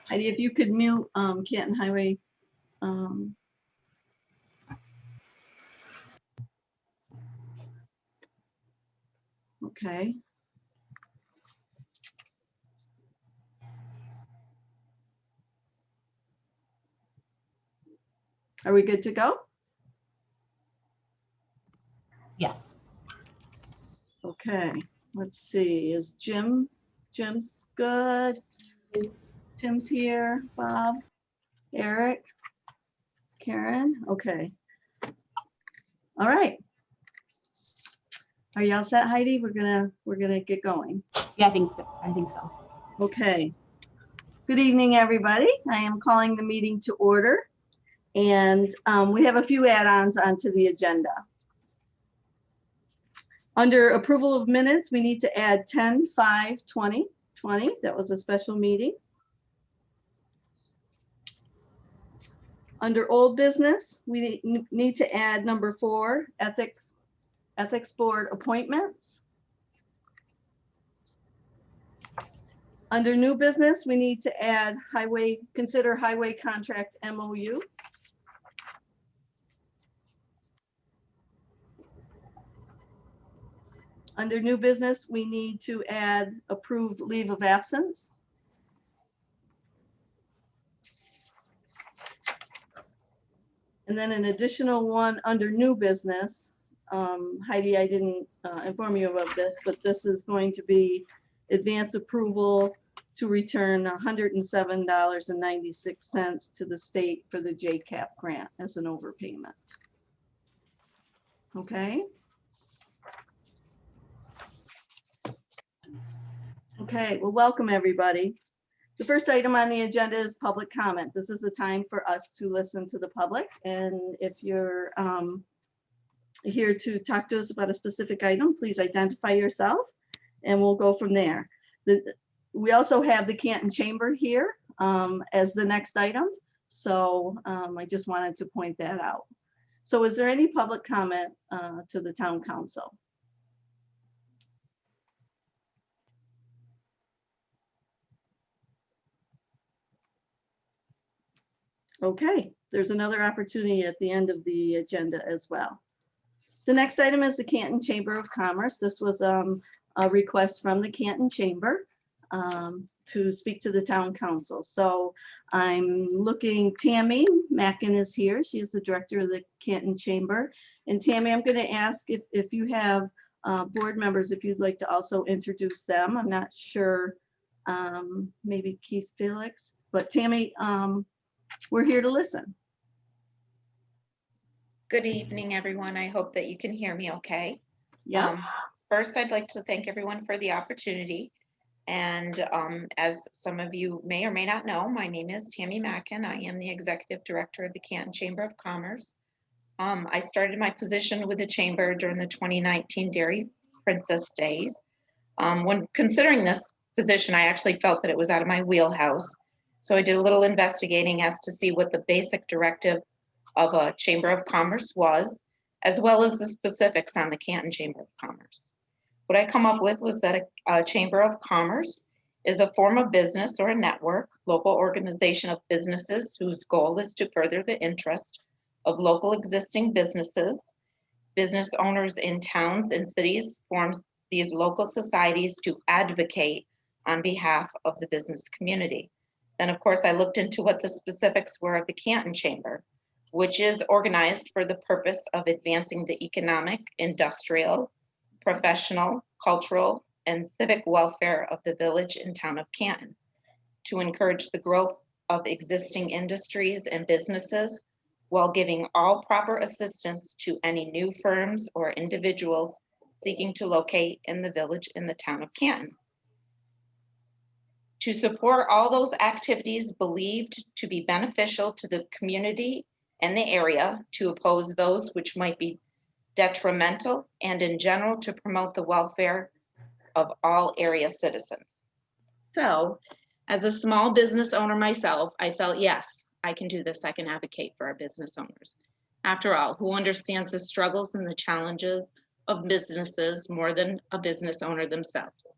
Heidi, if you could mute Canton Highway. Okay. Are we good to go? Yes. Okay, let's see. Is Jim's good? Tim's here. Bob, Eric, Karen. Okay. All right. Are y'all set, Heidi? We're gonna get going. Yeah, I think so. Okay. Good evening, everybody. I am calling the meeting to order, and we have a few add-ons onto the agenda. Under approval of minutes, we need to add 10/5/2020. That was a special meeting. Under old business, we need to add number 4, ethics board appointments. Under new business, we need to add consider highway contract MOU. Under new business, we need to add approved leave of absence. And then an additional one under new business. Heidi, I didn't inform you of this, but this is going to be advance approval to return $107.96 to the state for the JCAP grant as an overpayment. Okay. Okay, well, welcome everybody. The first item on the agenda is public comment. This is the time for us to listen to the public. And if you're here to talk to us about a specific item, please identify yourself and we'll go from there. We also have the Canton Chamber here as the next item. So I just wanted to point that out. So is there any public comment to the town council? Okay, there's another opportunity at the end of the agenda as well. The next item is the Canton Chamber of Commerce. This was a request from the Canton Chamber to speak to the town council. So I'm looking, Tammy Mackin is here. She's the director of the Canton Chamber. And Tammy, I'm going to ask if you have board members, if you'd like to also introduce them. I'm not sure, maybe Keith Felix, but Tammy, we're here to listen. Good evening, everyone. I hope that you can hear me okay. Yeah. First, I'd like to thank everyone for the opportunity. And as some of you may or may not know, my name is Tammy Mackin. I am the executive director of the Canton Chamber of Commerce. I started my position with the chamber during the 2019 Dairy Princess Days. When considering this position, I actually felt that it was out of my wheelhouse. So I did a little investigating as to see what the basic directive of a Chamber of Commerce was, as well as the specifics on the Canton Chamber of Commerce. What I come up with was that a Chamber of Commerce is a form of business or a network, local organization of businesses whose goal is to further the interest of local existing businesses. Business owners in towns and cities forms these local societies to advocate on behalf of the business community. Then, of course, I looked into what the specifics were of the Canton Chamber, which is organized for the purpose of advancing the economic, industrial, professional, cultural, and civic welfare of the village and town of Canton, to encourage the growth of existing industries and businesses while giving all proper assistance to any new firms or individuals seeking to locate in the village in the town of Canton. To support all those activities believed to be beneficial to the community and the area, to oppose those which might be detrimental, and in general to promote the welfare of all area citizens. So, as a small business owner myself, I felt, yes, I can do this. I can advocate for our business owners. After all, who understands the struggles and the challenges of businesses more than a business owner themselves?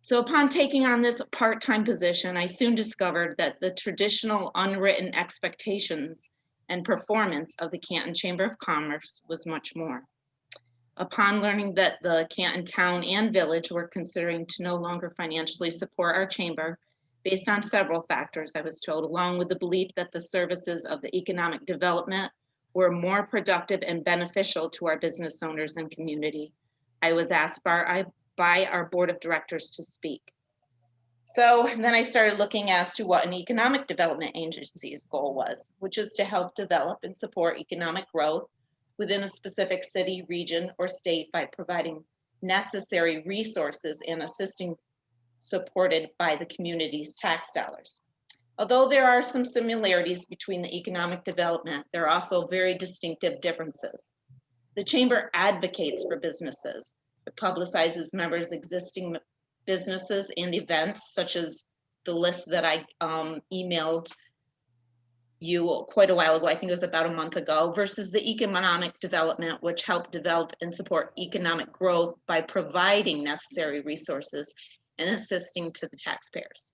So upon taking on this part-time position, I soon discovered that the traditional unwritten expectations and performance of the Canton Chamber of Commerce was much more. Upon learning that the Canton town and village were considering to no longer financially support our chamber, based on several factors, I was told, along with the belief that the services of the economic development were more productive and beneficial to our business owners and community, I was asked by our board of directors to speak. So then I started looking as to what an economic development agency's goal was, which is to help develop and support economic growth within a specific city, region, or state by providing necessary resources and assisting supported by the community's tax dollars. Although there are some similarities between the economic development, there are also very distinctive differences. The chamber advocates for businesses. It publicizes members' existing businesses and events, such as the list that I emailed you quite a while ago, I think it was about a month ago, versus the economic development, which helped develop and support economic growth by providing necessary resources and assisting to the taxpayers.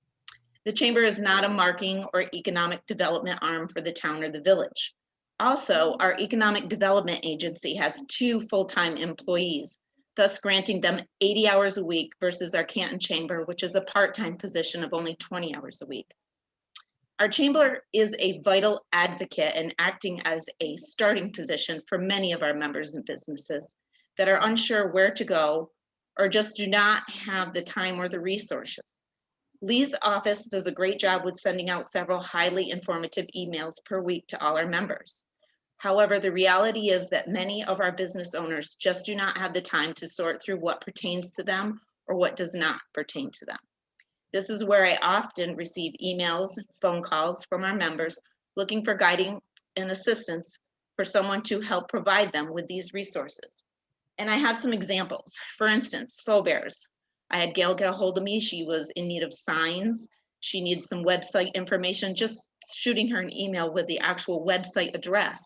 The chamber is not a marketing or economic development arm for the town or the village. Also, our economic development agency has 2 full-time employees, thus granting them 80 hours a week versus our Canton Chamber, which is a part-time position of only 20 hours a week. Our chamber is a vital advocate and acting as a starting position for many of our members and businesses that are unsure where to go or just do not have the time or the resources. Lee's office does a great job with sending out several highly informative emails per week to all our members. However, the reality is that many of our business owners just do not have the time to sort through what pertains to them or what does not pertain to them. This is where I often receive emails and phone calls from our members looking for guiding and assistance for someone to help provide them with these resources. And I have some examples. For instance, faux bears. I had Gail get a hold of me. She was in need of signs. She needs some website information, just shooting her an email with the actual website address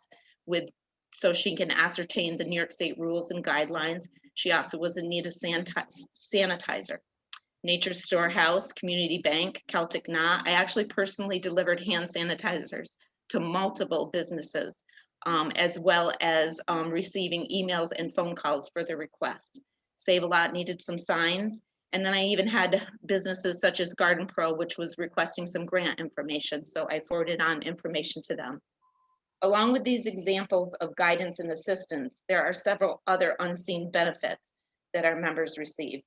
so she can ascertain the New York State rules and guidelines. She also was in need of sanitizer. Nature's Storehouse, Community Bank, Celtic Knot. I actually personally delivered hand sanitizers to multiple businesses, as well as receiving emails and phone calls for their requests. Save a Lot needed some signs. And then I even had businesses such as Garden Pro, which was requesting some grant information. So I forwarded on information to them. Along with these examples of guidance and assistance, there are several other unseen benefits that our members receive.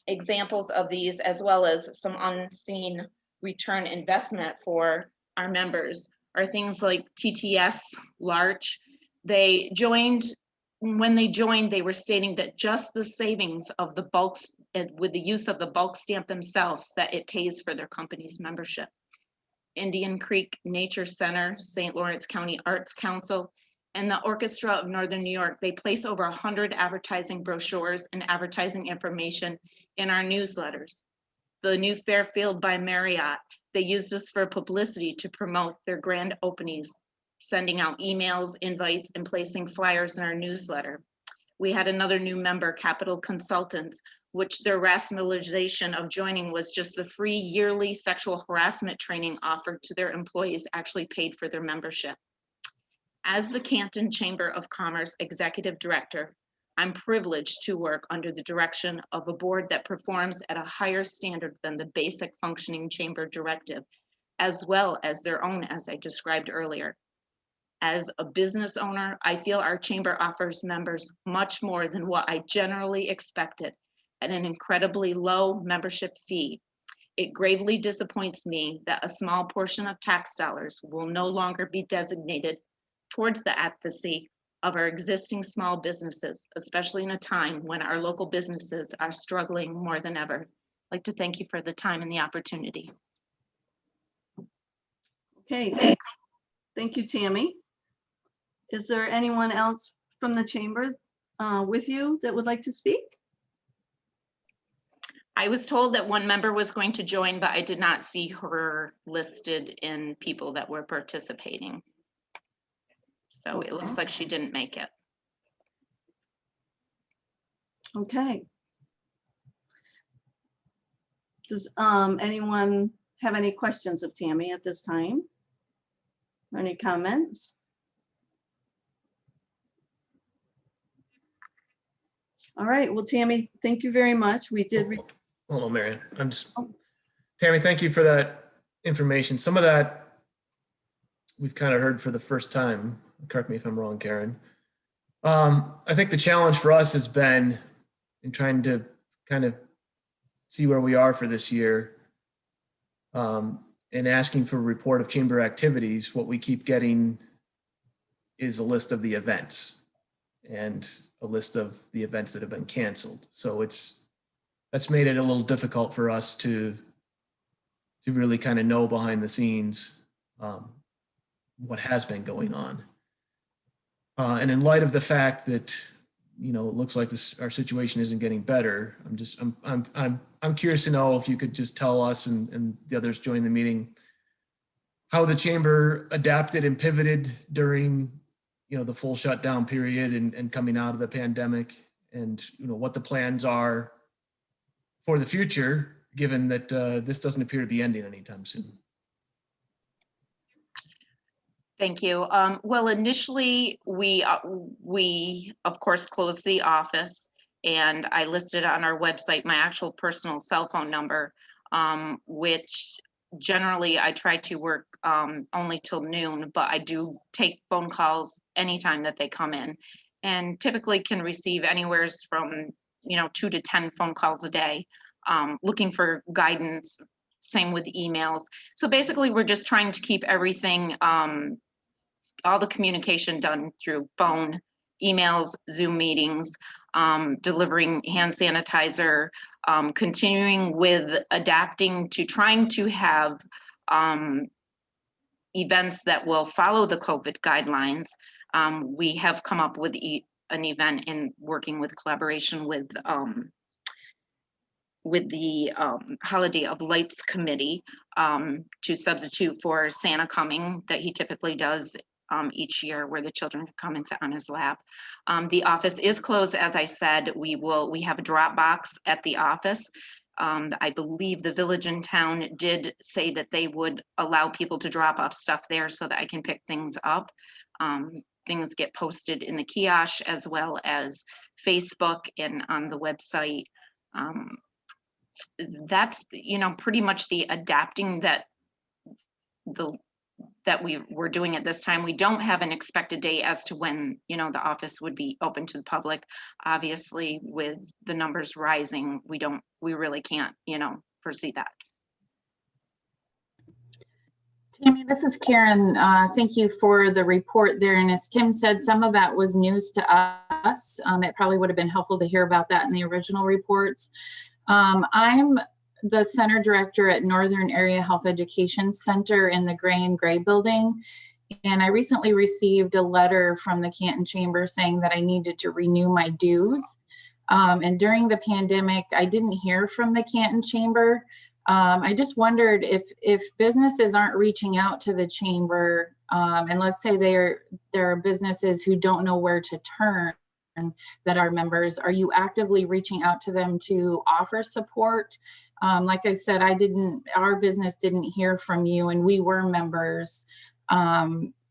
Examples of these, as well as some unseen return investment for our members, are things like TTS, Larch. When they joined, they were stating that just the savings of the bulks, with the use of the bulk stamp themselves, that it pays for their company's membership. Indian Creek Nature Center, St. Lawrence County Arts Council, and the Orchestra of Northern New York, they place over 100 advertising brochures and advertising information in our newsletters. The new Fairfield by Marriott, they use this for publicity to promote their grand openings, sending out emails, invites, and placing flyers in our newsletter. We had another new member, Capital Consultants, which their rationalization of joining was just the free yearly sexual harassment training offered to their employees actually paid for their membership. As the Canton Chamber of Commerce Executive Director, I'm privileged to work under the direction of a board that performs at a higher standard than the basic functioning chamber directive, as well as their own, as I described earlier. As a business owner, I feel our chamber offers members much more than what I generally expected at an incredibly low membership fee. It gravely disappoints me that a small portion of tax dollars will no longer be designated towards the advocacy of our existing small businesses, especially in a time when our local businesses are struggling more than ever. I'd like to thank you for the time and the opportunity. Okay, thank you, Tammy. Is there anyone else from the chamber with you that would like to speak? I was told that one member was going to join, but I did not see her listed in people that were participating. So it looks like she didn't make it. Okay. Does anyone have any questions of Tammy at this time? Any comments? All right, well, Tammy, thank you very much. We did. Hold on, Marion. Tammy, thank you for that information. Some of that we've kind of heard for the first time. Correct me if I'm wrong, Karen. I think the challenge for us has been in trying to kind of see where we are for this year, and asking for a report of chamber activities. What we keep getting is a list of the events and a list of the events that have been canceled. So that's made it a little difficult for us to really kind of know behind the scenes what has been going on. And in light of the fact that, you know, it looks like our situation isn't getting better, I'm curious to know if you could just tell us and the others joining the meeting how the chamber adapted and pivoted during, you know, the full shutdown period and coming out of the pandemic, and, you know, what the plans are for the future, given that this doesn't appear to be ending anytime soon. Thank you. Well, initially, we of course closed the office, and I listed on our website my actual personal cell phone number, which generally I try to work only till noon, but I do take phone calls anytime that they come in, and typically can receive anywhere from 2 to 10 phone calls a day, looking for guidance. Same with emails. So basically, we're just trying to keep everything, all the communication done through phone, emails, Zoom meetings, delivering hand sanitizer, continuing with adapting to trying to have events that will follow the COVID guidelines. We have come up with an event in working with collaboration with the Holiday of Lights Committee to substitute for Santa coming that he typically does each year, where the children come and sit on his lap. The office is closed, as I said. We have a drop box at the office. I believe the village in town did say that they would allow people to drop off stuff there so that I can pick things up. Things get posted in the kiosk as well as Facebook and on the website. That's pretty much the adapting that we're doing at this time. We don't have an expected date as to when the office would be open to the public. Obviously, with the numbers rising, we really can't foresee that. Tammy, this is Karen. Thank you for the report there. And as Tim said, some of that was news to us. It probably would have been helpful to hear about that in the original reports. I'm the center director at Northern Area Health Education Center in the Gray and Gray building. And I recently received a letter from the Canton Chamber saying that I needed to renew my dues. And during the pandemic, I didn't hear from the Canton Chamber. I just wondered if businesses aren't reaching out to the chamber, and let's say there are businesses who don't know where to turn that are members, are you actively reaching out to them to offer support? Like I said, our business didn't hear from you, and we were members. I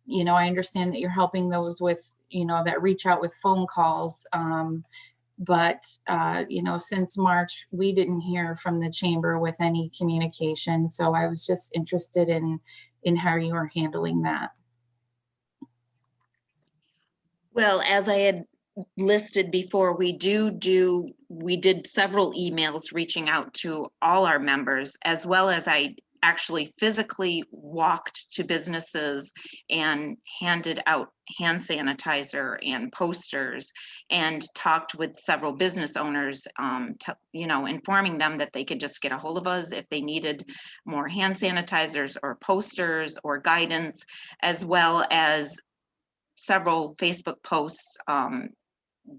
understand that you're helping those with, that reach out with phone calls. But since March, we didn't hear from the chamber with any communication. So I was just interested in how you were handling that. Well, as I had listed before, we did several emails reaching out to all our members, as well as I actually physically walked to businesses and handed out hand sanitizer and posters and talked with several business owners, informing them that they could just get a hold of us if they needed more hand sanitizers or posters or guidance, as well as several Facebook posts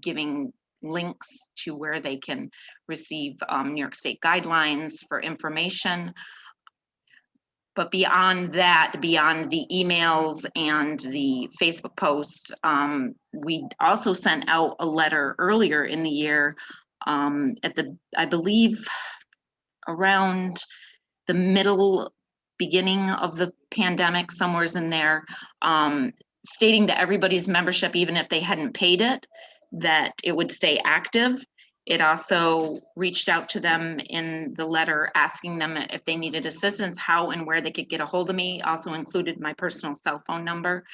giving links to where they can receive New York State guidelines for information. But beyond that, beyond the emails and the Facebook posts, we also sent out a letter earlier in the year I believe around the beginning of the pandemic, somewhere's in there, stating that everybody's membership, even if they hadn't paid it, that it would stay active. It also reached out to them in the letter asking them if they needed assistance, how and where they could get a hold of me, also included my personal cell phone number.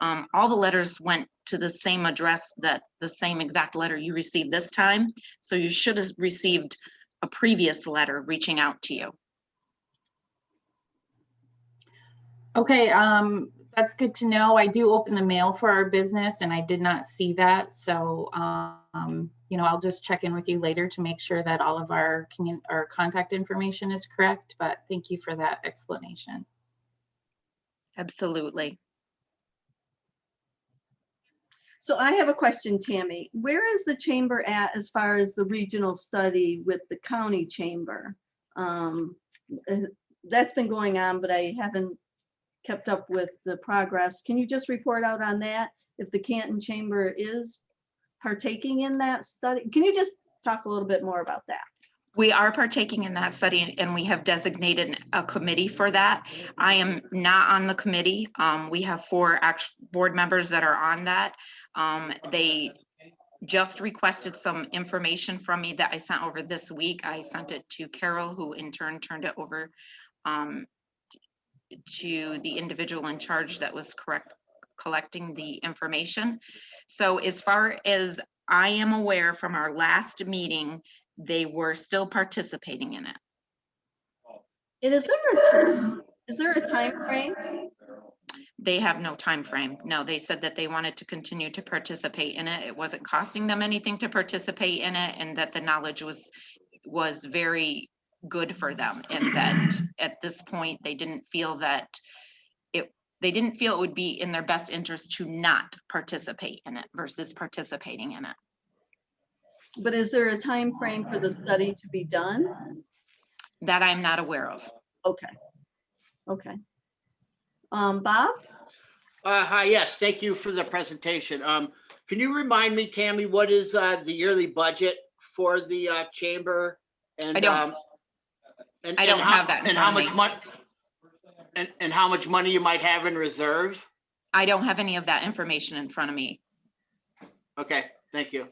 All the letters went to the same address, that the same exact letter you received this time. So you should have received a previous letter reaching out to you. Okay, that's good to know. I do open the mail for our business and I did not see that. So, you know, I'll just check in with you later to make sure that all of our contact information is correct, but thank you for that explanation. Absolutely. So I have a question, Tammy. Where is the chamber at as far as the regional study with the county chamber? That's been going on, but I haven't kept up with the progress. Can you just report out on that? If the Canton Chamber is partaking in that study? Can you just talk a little bit more about that? We are partaking in that study and we have designated a committee for that. I am not on the committee. We have 4 board members that are on that. They just requested some information from me that I sent over this week. I sent it to Carol, who in turn turned it over to the individual in charge that was collecting the information. So as far as I am aware from our last meeting, they were still participating in it. And is there a time frame? They have no time frame. No, they said that they wanted to continue to participate in it. It wasn't costing them anything to participate in it, and that the knowledge was very good for them, and that at this point they didn't feel it would be in their best interest to not participate in it versus participating in it. But is there a time frame for the study to be done? That I'm not aware of. Okay. Okay. Bob? Hi, yes, thank you for the presentation. Can you remind me, Tammy, what is the yearly budget for the chamber? And I don't have that in And how front of much me. money? And how much money you might have in reserve? I don't have any of that information in front of me. Okay, thank you.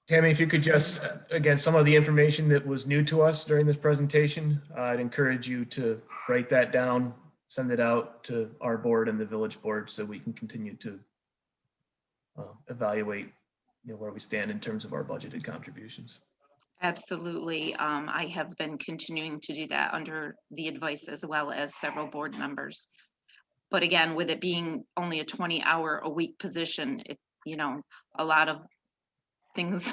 Tammy, if you could just, again, some of the information that was new to us during this presentation, I'd encourage you to write that down, send it out to our board and the village board so we can continue to evaluate, where we stand in terms of our budgeted contributions. Absolutely. I have been continuing to do that under the advice as well as several board members. But again, with it being only a 20-hour-a-week position, a lot of things,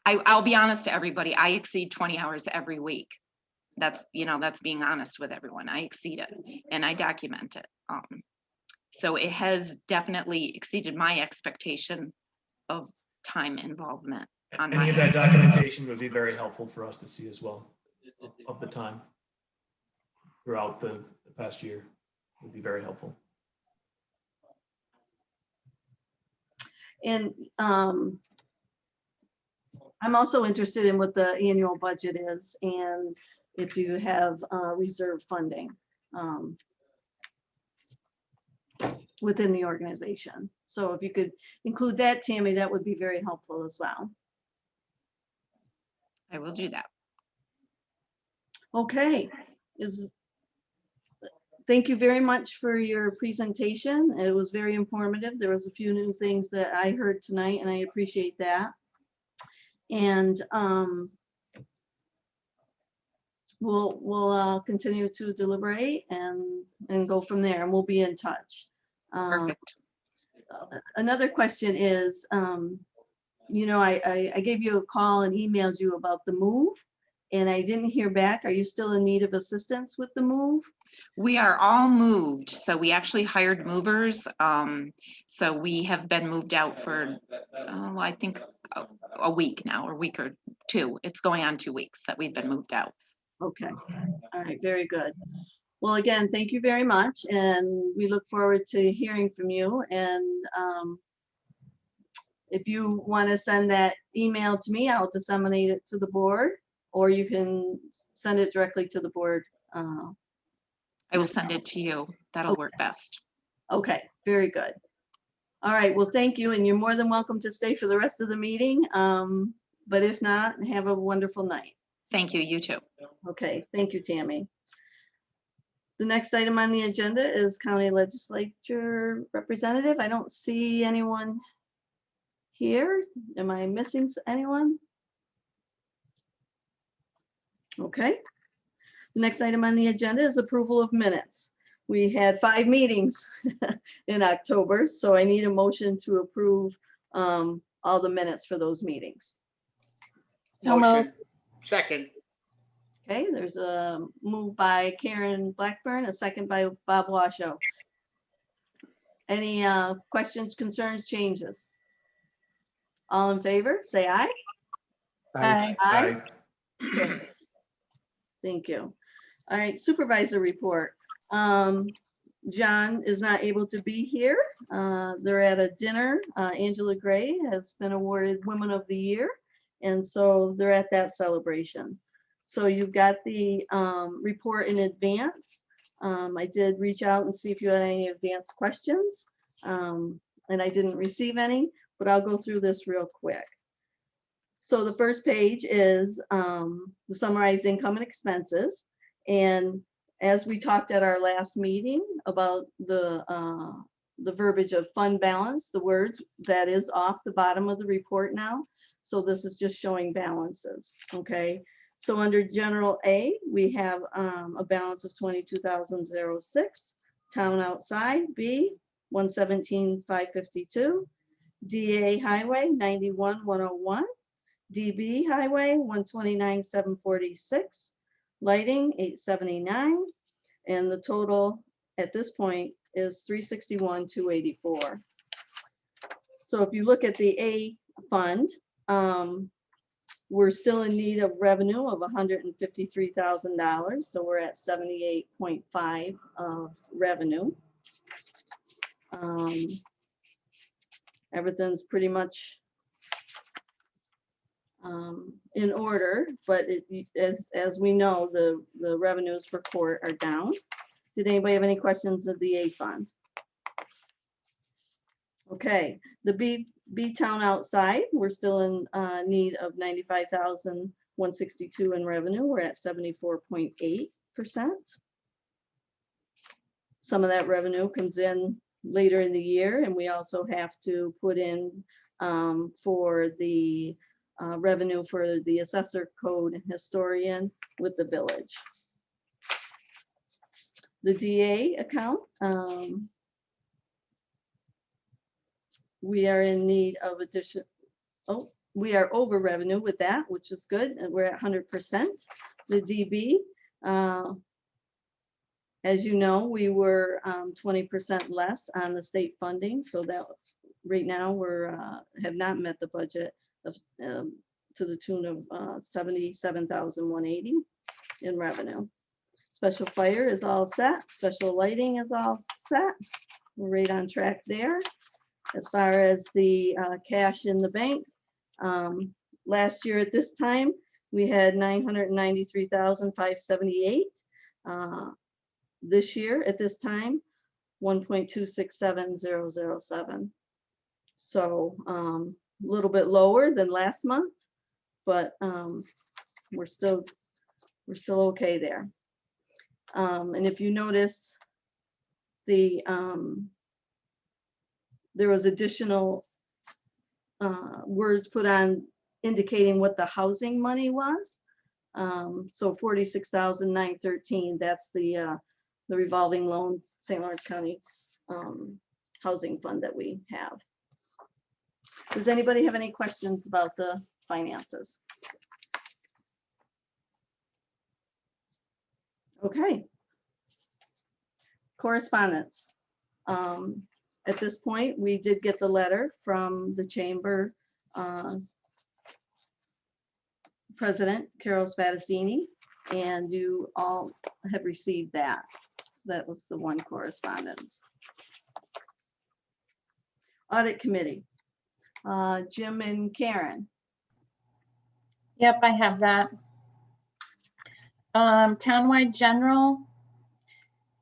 I'll be honest to everybody, I exceed 20 hours every week. That's being honest with everyone. I exceed it and I document it. So it has definitely exceeded my expectation of time involvement. Any of that documentation would be very helpful for us to see as well, of the time throughout the past year would be very helpful. And I'm also interested in what the annual budget is and if you have reserve funding within the organization. So if you could include that, Tammy, that would be very helpful as well. I will do that. Okay. Thank you very much for your presentation. It was very informative. There was a few new things that I heard tonight and I appreciate that. And we'll continue to deliberate and go from there, and we'll be in touch. Perfect. Another question is, I gave you a call and emailed you about the move, and I didn't hear back. Are you still in need of assistance with the move? We are all moved. So we actually hired movers. So we have been moved out for, I think a week now, or a week or two. It's going on 2 weeks that we've been moved out. Okay. All right. Very good. Well, again, thank you very much. And we look forward to hearing from you. And If you want to send that email to me, I'll disseminate it to the board, or you can send it directly to the board. I will send it to you. That'll work best. Okay, very good. All right, well, thank you, and you're more than welcome to stay for the rest of the meeting. But if not, have a wonderful night. Thank you, you too. Okay, thank you, Tammy. The next item on the agenda is county legislature representative. I don't see anyone here. Am I missing anyone? Okay. The next item on the agenda is approval of minutes. We had 5 meetings in October, so I need a motion to approve all the minutes for those meetings. So moved. Motion. Second. Okay, there's a move by Karen Blackburn, a second by Bob Washoe. Any questions, concerns, changes? All in favor, say aye. Aye. Aye. Thank you. All right, supervisor report. John is not able to be here. They're at a dinner. Angela Gray has been awarded Women of the Year, and so they're at that celebration. So you've got the report in advance. I did reach out and see if you had any advanced questions, and I didn't receive any, but I'll go through this real quick. So the first page is the summarized income and expenses. And as we talked at our last meeting about the verbiage of fund balance, the words, that is off the bottom of the report now. So this is just showing balances, okay? So under general A, we have a balance of 22,006. Town outside, B, 117,552. DA highway, 91,101. DB highway, 129,746. Lighting, 879. And the total at this point is 361,284. So if you look at the A fund, we're still in need of revenue of $153,000. So we're at 78.5 of revenue. Everything's pretty much in order, but as we know, the revenues for court are down. Did anybody have any questions of the A fund? Okay, the B town outside, we're still in need of 95,162 in revenue. We're at 74.8%. Some of that revenue comes in later in the year, and we also have to put in for the revenue for the assessor code historian with the village. The DA account, we are in need of addition. Oh, we are over revenue with that, which is good. And we're at 100%. The DB, as you know, we were 20% less on the state funding. So that right now we're have not met the budget of to the tune of 77,180 in revenue. Special fire is all set. Special lighting is all set. We're right on track there. As far as the cash in the bank, last year at this time, we had 993,578. This year at this time, 1.267007. So a little bit lower than last month, but we're still okay there. And if you notice, the there was additional words put on indicating what the housing money was. So 46,913. That's the revolving loan St. Lawrence County housing fund that we have. Does anybody have any questions about the finances? Okay. Correspondence. At this point, we did get the letter from the chamber president, Carol Spadassini, and you all have received that. So that was the one correspondence. Audit committee. Jim and Karen. Yep, I have that. Townwide general,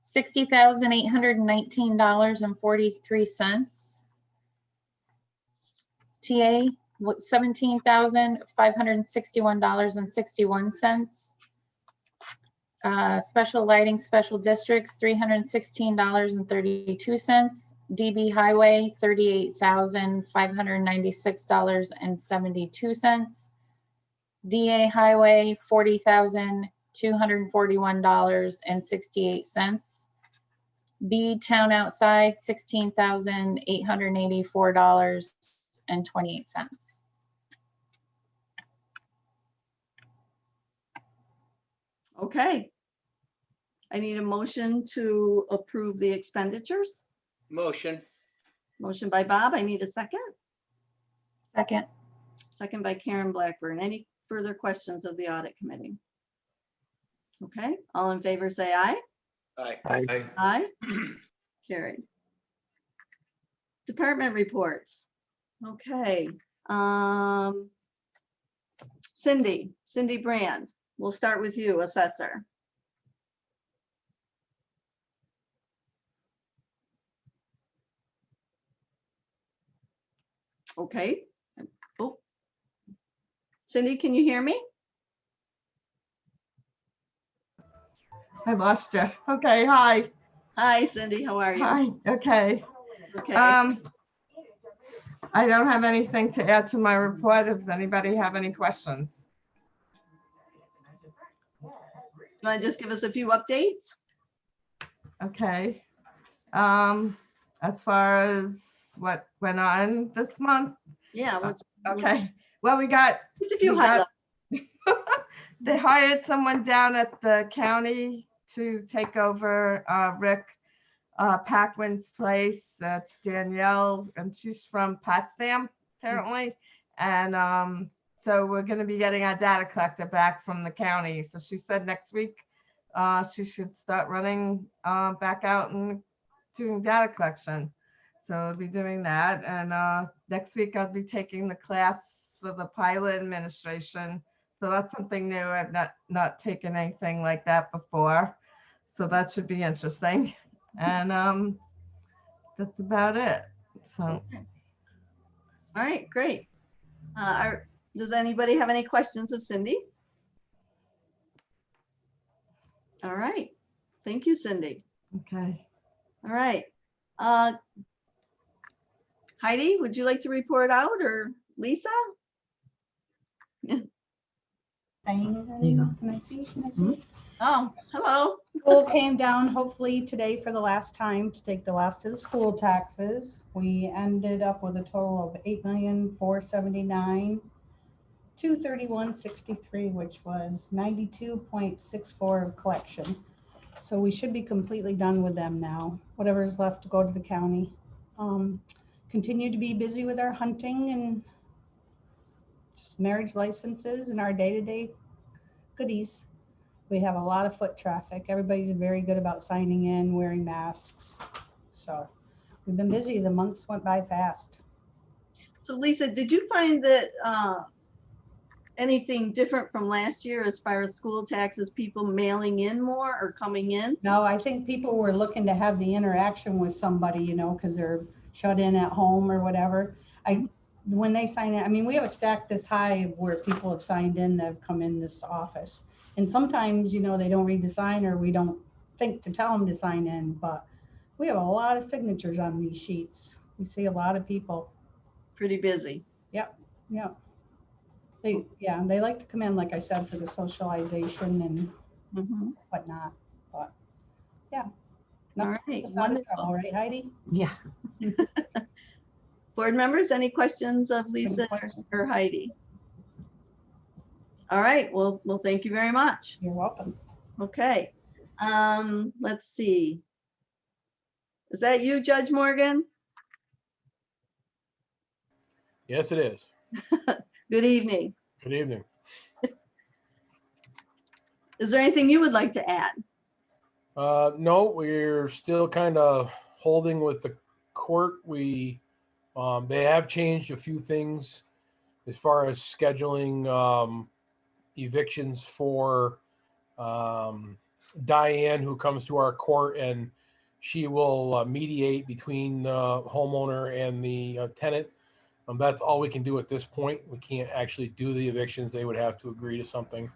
$60,819.43. TA, $17,561.61. Special lighting, special districts, $316.32. DB highway, $38,596.72. DA highway, $40,241.68. B town outside, $16,884.28. Okay. I need a motion to approve the expenditures. Motion. Motion by Bob. I need a second. Second. Second by Karen Blackburn. Any further questions of the audit committee? Okay, all in favor say aye. Aye. Aye. Carried. Department reports. Okay. Cindy Brand, we'll start with you, assessor. Okay. Oh. Cindy, can you hear me? I lost you. Okay, hi. Hi, Cindy, how are you? Hi, okay. Okay. I don't have anything to add to my report. Does anybody have any questions? You want to just give us a few updates? Okay. As far as what went on this month, Yeah, okay. Well, we got, just a few we got- highlights. they hired someone down at the county to take over Rick Paquin's place. That's Danielle, and she's from Potsdam, apparently. And so we're going to be getting our data collector back from the county. So she said next week she should start running back out and doing data collection. So I'll be doing that. And next week I'll be taking the class for the pilot administration. So that's something new. I've not taken anything like that before. So that should be interesting. And that's about it. So, All right, great. Does anybody have any questions of Cindy? All right, thank you, Cindy. okay. All right. Heidi, would you like to report out, or Lisa? you Can I see? Can I see? Oh, hello. School came down hopefully today for the last time to take the last of the school taxes. We ended up with a total of 8,479,231.63, which was 92.64 of collection. So we should be completely done with them now. Whatever is left to go to the county. Continue to be busy with our hunting and just marriage licenses and our day-to-day goodies. We have a lot of foot traffic. Everybody's very good about signing in, wearing masks. So we've been busy. The months went by fast. So Lisa, did you find that anything different from last year as far as school taxes, people mailing in more or coming in? No, I think people were looking to have the interaction with somebody, you know, because they're shut in at home or whatever. When they sign in, I mean, we have a stack this high where people have signed in that have come in this office. And sometimes, you know, they don't read the sign or we don't think to tell them to sign in, but we have a lot of signatures on these sheets. We see a lot of people. Pretty busy. Yeah. They like to come in, like I said, for the socialization and Mhm. whatnot, but yeah. All Nothing right, keeps us out of wonderful. trouble, right, Heidi? Yeah. Board members, any questions of Lisa questions? or Heidi? All right, well, thank you very much. You're welcome. Okay, let's see. Is that you, Judge Morgan? Yes, it is. Good evening. Good evening. Is there anything you would like to add? No, we're still kind of holding with the court. We They have changed a few things as far as scheduling evictions for Diane, who comes to our court, and she will mediate between the homeowner and the tenant. That's all we can do at this point. We can't actually do the evictions. They would have to agree to something.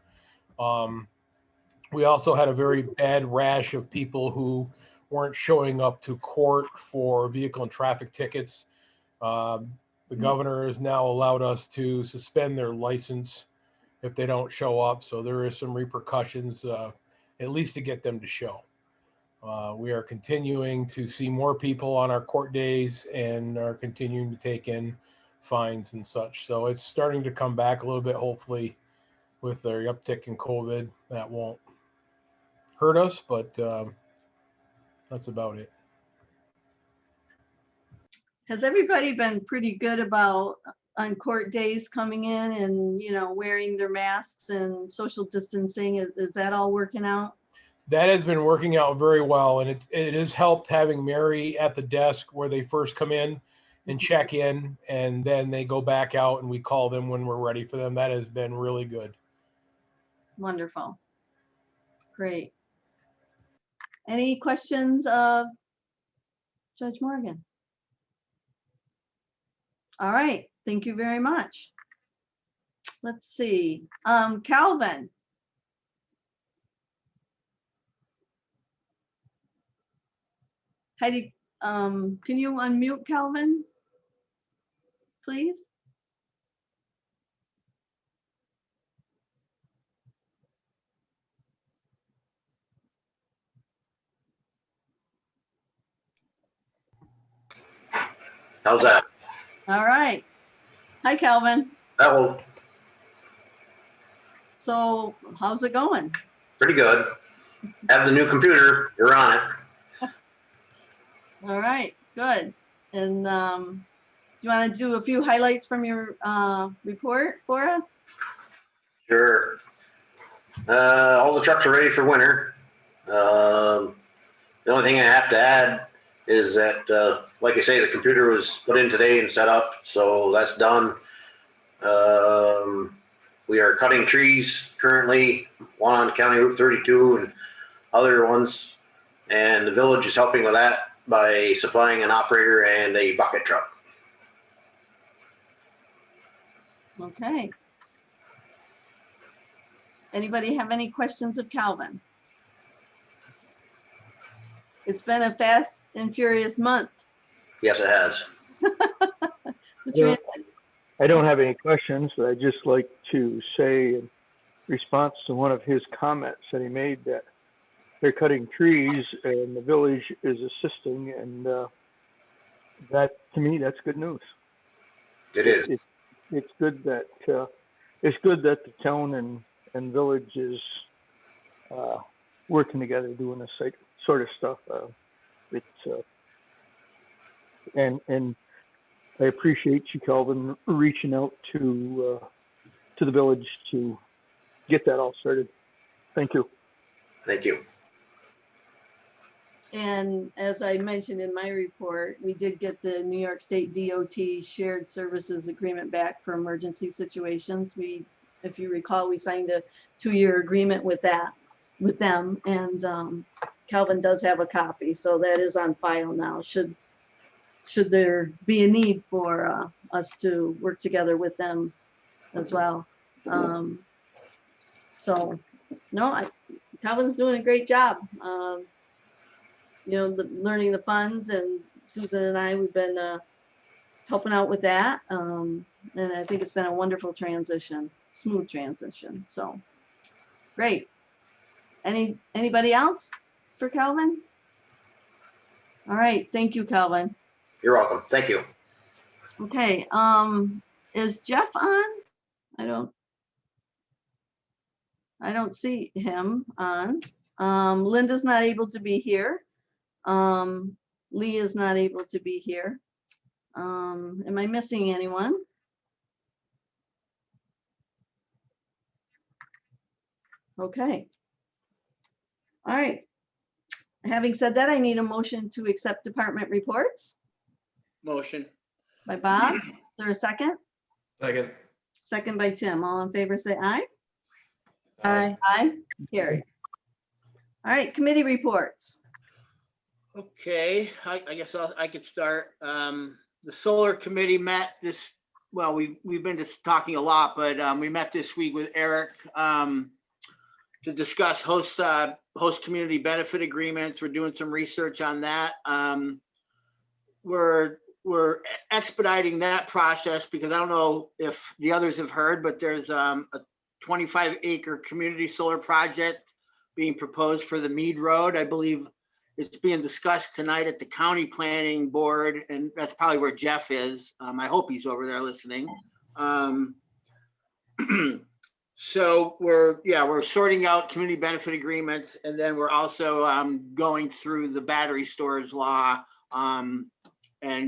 We also had a very bad rash of people who weren't showing up to court for vehicle and traffic tickets. The governor has now allowed us to suspend their license if they don't show up. So there is some repercussions, at least to get them to show. We are continuing to see more people on our court days and are continuing to take in fines and such. So it's starting to come back a little bit, hopefully, with their uptick in COVID. That won't hurt us, but that's about it. Has everybody been pretty good about on court days coming in and, wearing their masks and social distancing? Is that all working out? That has been working out very well, and it has helped having Mary at the desk where they first come in and check in, and then they go back out and we call them when we're ready for them. That has been really good. Wonderful. Great. Any questions of Judge Morgan? All right, thank you very much. Let's see, Calvin. Heidi, can you unmute Calvin, please? How's that? All right. Hi, Calvin. That was So how's it going? pretty good. Have the new computer. You're on it. All right, good. And you want to do a few highlights from your report for us? Sure. All the trucks are ready for winter. The only thing I have to add is that, like I say, the computer was put in today and set up, so that's done. We are cutting trees currently, one on County Route 32 and other ones, and the village is helping with that by supplying an operator and a bucket truck. Okay. Anybody have any questions of Calvin? It's been a fast and furious month. Yes, it has. It's I don't have any questions, but I'd just like to say in response to one of his comments that he made that they're cutting trees and the village is assisting, and that, to me, that's good news. It is. It's good that the town and village is working together doing this sort of stuff. And I appreciate you, Calvin, reaching out to the village to get that all started. Thank you. Thank you. And as I mentioned in my report, we did get the New York State DOT shared services agreement back for emergency situations. If you recall, we signed a 2-year agreement with them, and Calvin does have a copy, so that is on file now. Should there be a need for us to work together with them as well. So no, Calvin's doing a great job. Learning the funds, and Susan and I, we've been helping out with that. And I think it's been a wonderful transition, smooth transition. So great. Anybody else for Calvin? All right, thank you, Calvin. You're welcome. Thank you. Okay, is Jeff on? I don't see him on. Linda's not able to be here. Lee is not able to be here. Am I missing anyone? Okay. All right. Having said that, I need a motion to accept department reports. Motion. by Bob. Is there a second? Second. Second by Tim. All in favor, say aye. Aye. Aye. Carried. All right, committee reports. Okay, I guess I could start. The solar committee met this, well, we've been just talking a lot, but we met this week with Eric to discuss host community benefit agreements. We're doing some research on that. We're expediting that process because I don't know if the others have heard, but there's a 25-acre community solar project being proposed for the Mead Road. I believe it's being discussed tonight at the county planning board, and that's probably where Jeff is. I hope he's over there listening. So we're sorting out community benefit agreements, and then we're also going through the battery storage law, and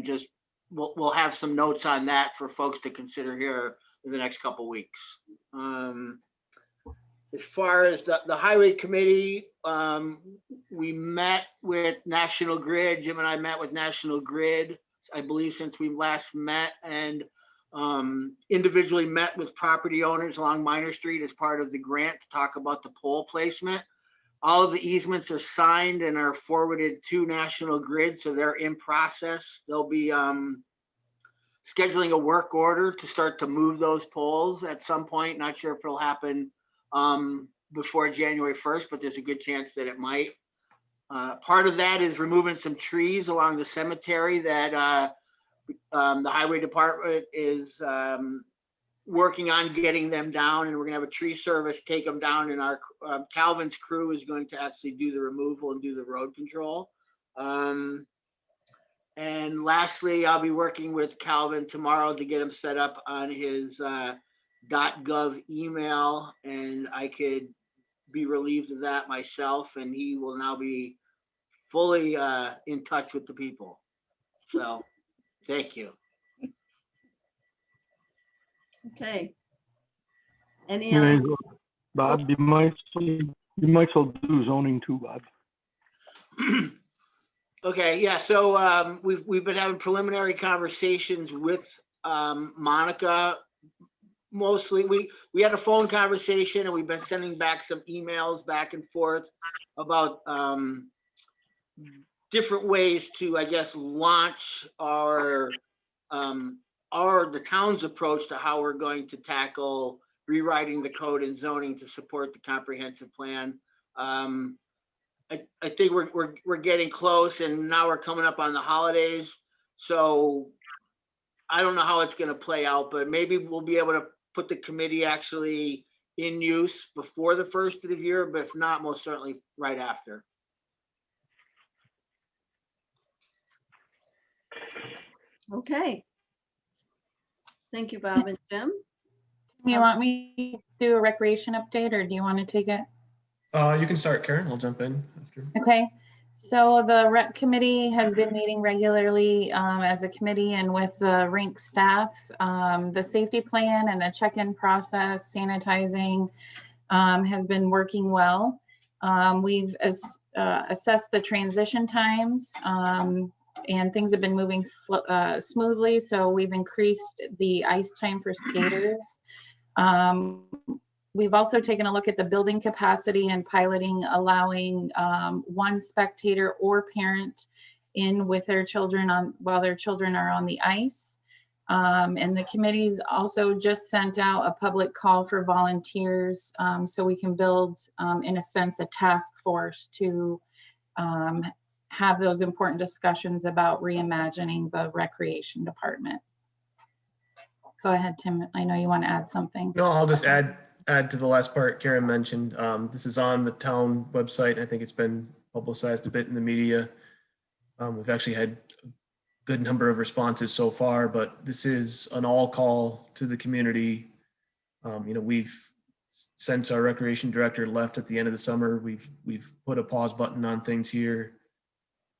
just we'll have some notes on that for folks to consider here in the next couple weeks. As far as the highway committee, we met with National Grid. Jim and I met with National Grid, I believe, since we last met, and individually met with property owners along Minor Street as part of the grant to talk about the pole placement. All of the easements are signed and are forwarded to National Grid, so they're in process. They'll be scheduling a work order to start to move those poles at some point. Not sure if it'll happen before January 1st, but there's a good chance that it might. Part of that is removing some trees along the cemetery that the highway department is working on getting them down, and we're gonna have a tree service take them down, and our Calvin's crew is going to actually do the removal and do the road control. And lastly, I'll be working with Calvin tomorrow to get him set up on his .gov email, and I could be relieved of that myself, and he will now be fully in touch with the people. So thank you. Okay. Any You may other? as well- Bob, you might as well do zoning too, Bob. Okay, yeah, so we've been having preliminary conversations with Monica. Mostly, we had a phone conversation, and we've been sending back some emails back and forth about different ways to, I guess, launch the town's approach to how we're going to tackle rewriting the code and zoning to support the comprehensive plan. I think we're getting close, and now we're coming up on the holidays. So I don't know how it's going to play out, but maybe we'll be able to put the committee actually in use before the first of the year, but if not, most certainly right after. Okay. Thank you, Bob and Jim. You want me to do a recreation update, or do you want to take it? You can start, Karen. I'll jump in after. Okay, so the rec committee has been meeting regularly as a committee and with the rink staff. The safety plan and the check-in process, sanitizing has been working well. We've assessed the transition times and things have been moving smoothly. So we've increased the ice time for skaters. We've also taken a look at the building capacity and piloting, allowing one spectator or parent in with their children while their children are on the ice. And the committee's also just sent out a public call for volunteers so we can build, in a sense, a task force to have those important discussions about reimagining the recreation department. Go ahead, Tim. I know you want to add something. No, I'll just add to the last part Karen mentioned. This is on the town website. I think it's been publicized a bit in the media. We've actually had a good number of responses so far, but this is an all call to the community. We've, since our recreation director left at the end of the summer, we've put a pause button on things here,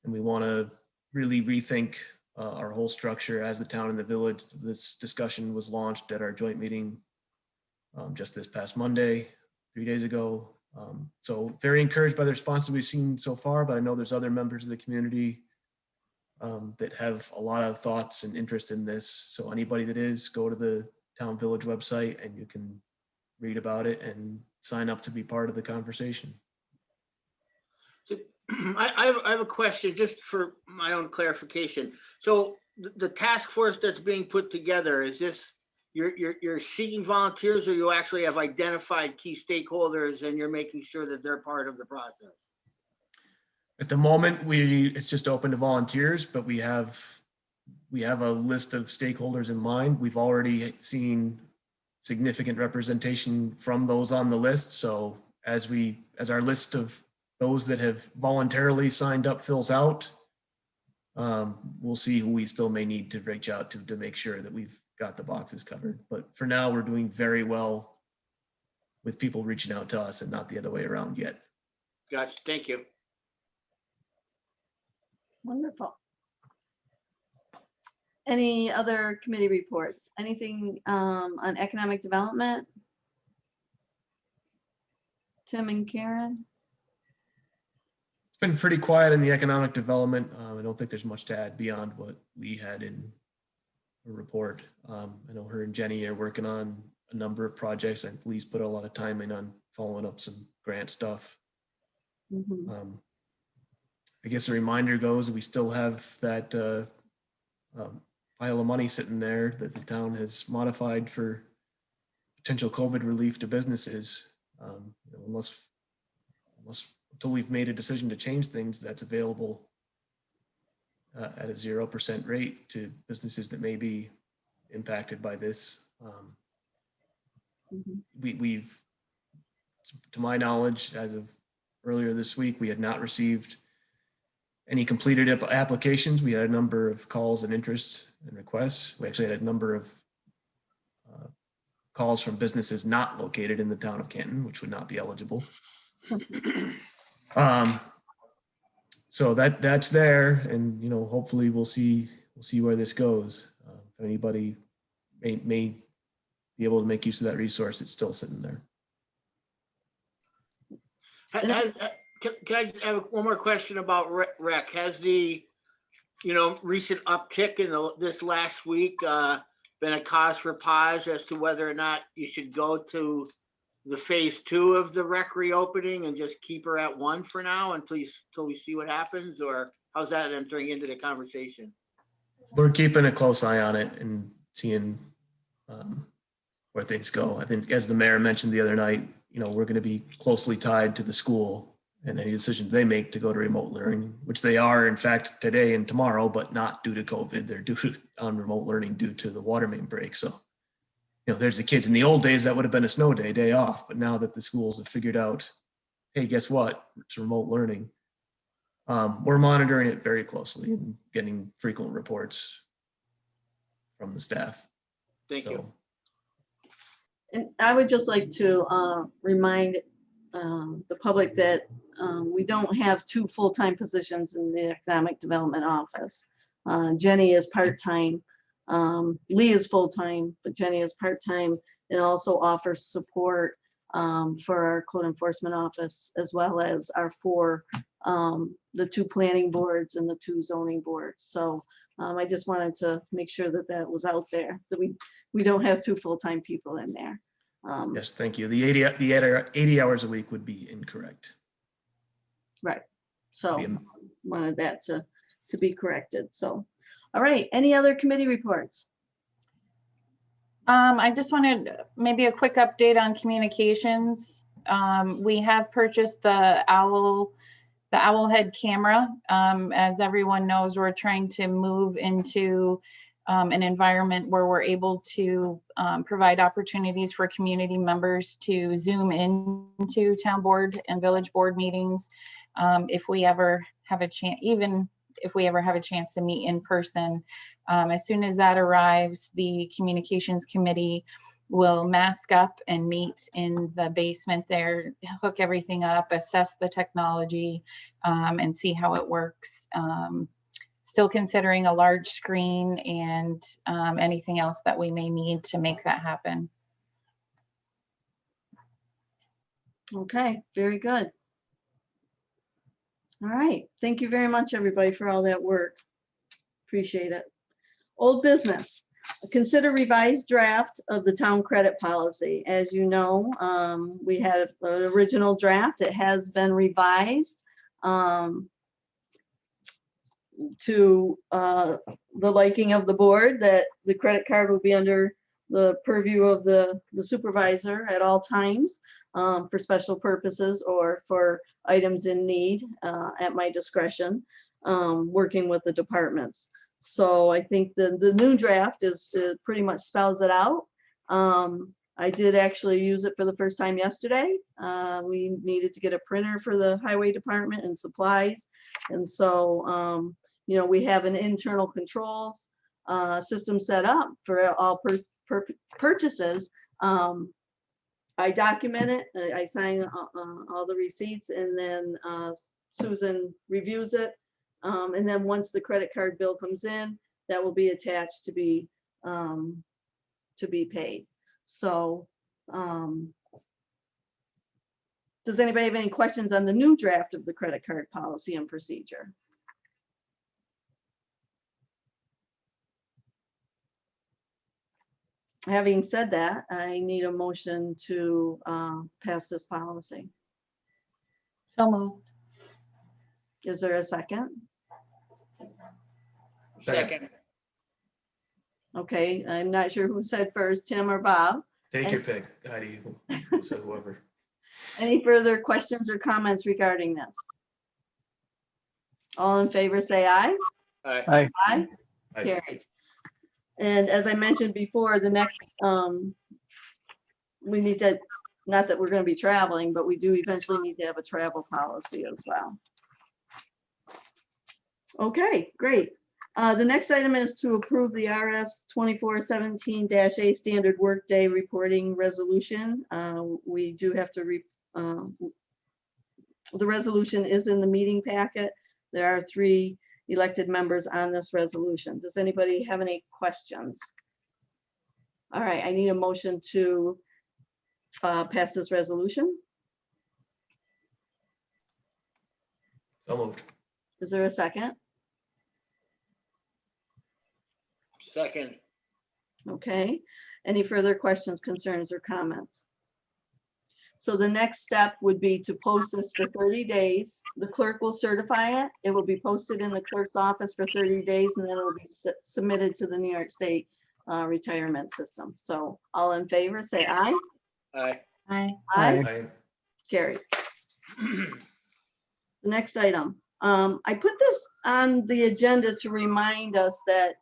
and we want to really rethink our whole structure as the town and the village. This discussion was launched at our joint meeting just this past Monday, 3 days ago. So very encouraged by the responses we've seen so far, but I know there's other members of the community that have a lot of thoughts and interest in this. So anybody that is, go to the Town Village website and you can read about it and sign up to be part of the conversation. So, I have a question just for my own clarification. So the task force that's being put together, is this, you're seeking volunteers, or you actually have identified key stakeholders and you're making sure that they're part of the process? At the moment, it's just open to volunteers, but we have a list of stakeholders in mind. We've already seen significant representation from those on the list. So as our list of those that have voluntarily signed up fills out, we'll see who we still may need to reach out to make sure that we've got the boxes covered. But for now, we're doing very well with people reaching out to us and not the other way around yet. Gotcha, thank you. Wonderful. Any other committee reports? Anything on economic development? Tim and Karen? It's been pretty quiet in the economic development. I don't think there's much to add beyond what Lee had in a report. I know her and Jenny are working on a number of projects, and Lee's put a lot of time in on following up some grant stuff. Mhm. I guess a reminder goes, we still have that pile of money sitting there that the town has modified for potential COVID relief to businesses. Unless until we've made a decision to change things, that's available at a 0% rate to businesses that may be impacted by this. We've, to my knowledge, as of earlier this week, we had not received any completed applications. We had a number of calls and interests and requests. We actually had a number of calls from businesses not located in the town of Canton, which would not be eligible. So that's there, and hopefully we'll see where this goes. If anybody may be able to make use of that resource, it's still sitting there. Can I have one more question about rec? Has the recent uptick in this last week been a cause for pause as to whether or not you should go to the phase 2 of the rec reopening and just keep her at 1 for now until we see what happens? Or how's that entering into the conversation? We're keeping a close eye on it and seeing where things go. I think, as the mayor mentioned the other night, we're going to be closely tied to the school and any decisions they make to go to remote learning, which they are, in fact, today and tomorrow, but not due to COVID. They're due on remote learning due to the water main break. So, there's the kids. In the old days, that would have been a snow day off. But now that the schools have figured out, hey, guess what? It's remote learning. We're monitoring it very closely and getting frequent reports from the staff. Thank you. And I would just like to remind the public that we don't have 2 full-time positions in the economic development office. Jenny is part-time. Lee is full-time, but Jenny is part-time and also offers support for our code enforcement office, as well as our the 2 planning boards and the 2 zoning boards. So I just wanted to make sure that was out there, that we don't have 2 full-time people in there. Yes, thank you. The 80 hours a week would be incorrect. Right. So wanted that to be corrected. So, all right. Any other committee reports? I just wanted maybe a quick update on communications. We have purchased the Owlhead camera. As everyone knows, we're trying to move into an environment where we're able to provide opportunities for community members to Zoom into town board and village board meetings. If we ever have a chance, even if we ever have a chance to meet in person, as soon as that arrives, the communications committee will mask up and meet in the basement there, hook everything up, assess the technology, and see how it works. Still considering a large screen and anything else that we may need to make that happen. Okay, very good. All right. Thank you very much, everybody, for all that work. Appreciate it. Old business. Consider revised draft of the town credit policy. As you know, we had an original draft. It has been revised to the liking of the board, that the credit card will be under the purview of the supervisor at all times for special purposes or for items in need at my discretion, working with the departments. So I think the new draft is pretty much spells it out. I did actually use it for the first time yesterday. We needed to get a printer for the highway department and supplies. And so, you know, we have an internal controls system set up for all purchases. I document it, I sign all the receipts, and then Susan reviews it. And then once the credit card bill comes in, that will be attached to be paid. So does anybody have any questions on the new draft of the credit card policy and procedure? Having said that, I need a motion to pass this policy. So moved. Is there a second? Second. Okay, I'm not sure who said first, Tim or Bob. Take your pick, Heidi, so whoever. Any further questions or comments regarding this? All in favor, say aye. Aye. Aye. Aye. Carried. And as I mentioned before, the next, we need to, not that we're going to be traveling, but we do eventually need to have a travel policy as well. Okay, great. The next item is to approve the RS 2417-A standard workday reporting resolution. We do have to, the resolution is in the meeting packet. There are 3 elected members on this resolution. Does anybody have any questions? All right, I need a motion to pass this resolution. So moved. Is there a second? Second. Okay, any further questions, concerns, or comments? So the next step would be to post this for 30 days. The clerk will certify it. It will be posted in the clerk's office for 30 days, and then it will be submitted to the New York State retirement system. So all in favor, say aye. Aye. Aye. Aye. Aye. Carried. The next item. I put this on the agenda to remind us that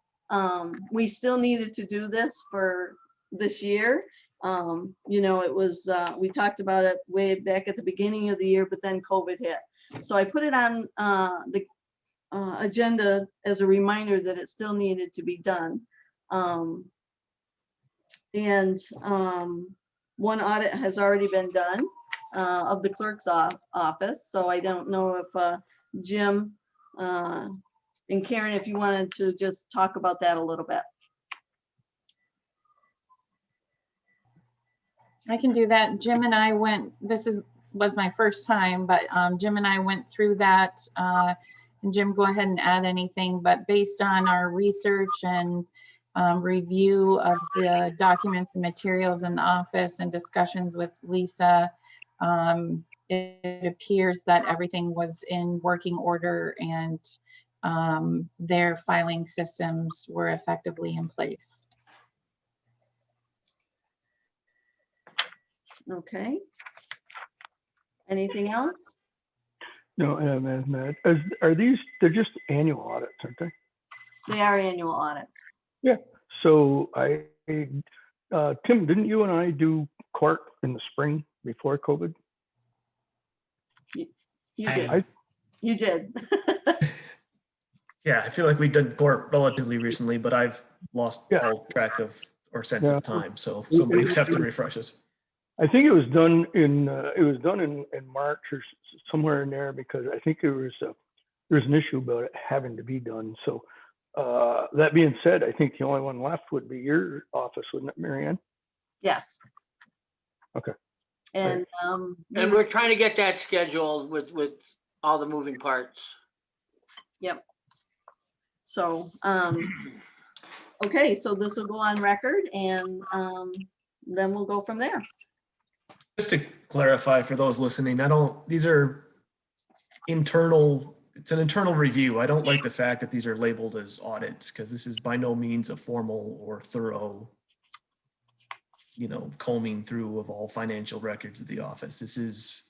we still needed to do this for this year. You know, it was, we talked about it way back at the beginning of the year, but then COVID hit. So I put it on the agenda as a reminder that it still needed to be done. One audit has already been done of the clerk's office. So I don't know if Jim and Karen, if you wanted to just talk about that a little bit. I can do that. Jim and I went, was my first time, but Jim and I went through that. And Jim, go ahead and add anything, but based on our research and review of the documents and materials in the office and discussions with Lisa, it appears that everything was in working order and their filing systems were effectively in place. Okay. Anything else? No, are these, they're just annual audits, aren't they? They are annual audits. Yeah. So Tim, didn't you and I do court in the spring before COVID? You did. I- You did. Yeah, I feel like we did court relatively recently, but I've lost Yeah. all track of or sense Yeah. of time. So somebody would have to refresh us. I think it was done in March or somewhere in there, because I think there was an issue about it having to be done. So that being said, I think the only one left would be your office, wouldn't it, Mary Ann? Yes. Okay. And And we're trying to get that scheduled with all the moving parts. yep. So, okay, so this will go on record and then we'll go from there. Just to clarify for those listening, these are internal, it's an internal review. I don't like the fact that these are labeled as audits because this is by no means a formal or thorough, combing through of all financial records of the office. This is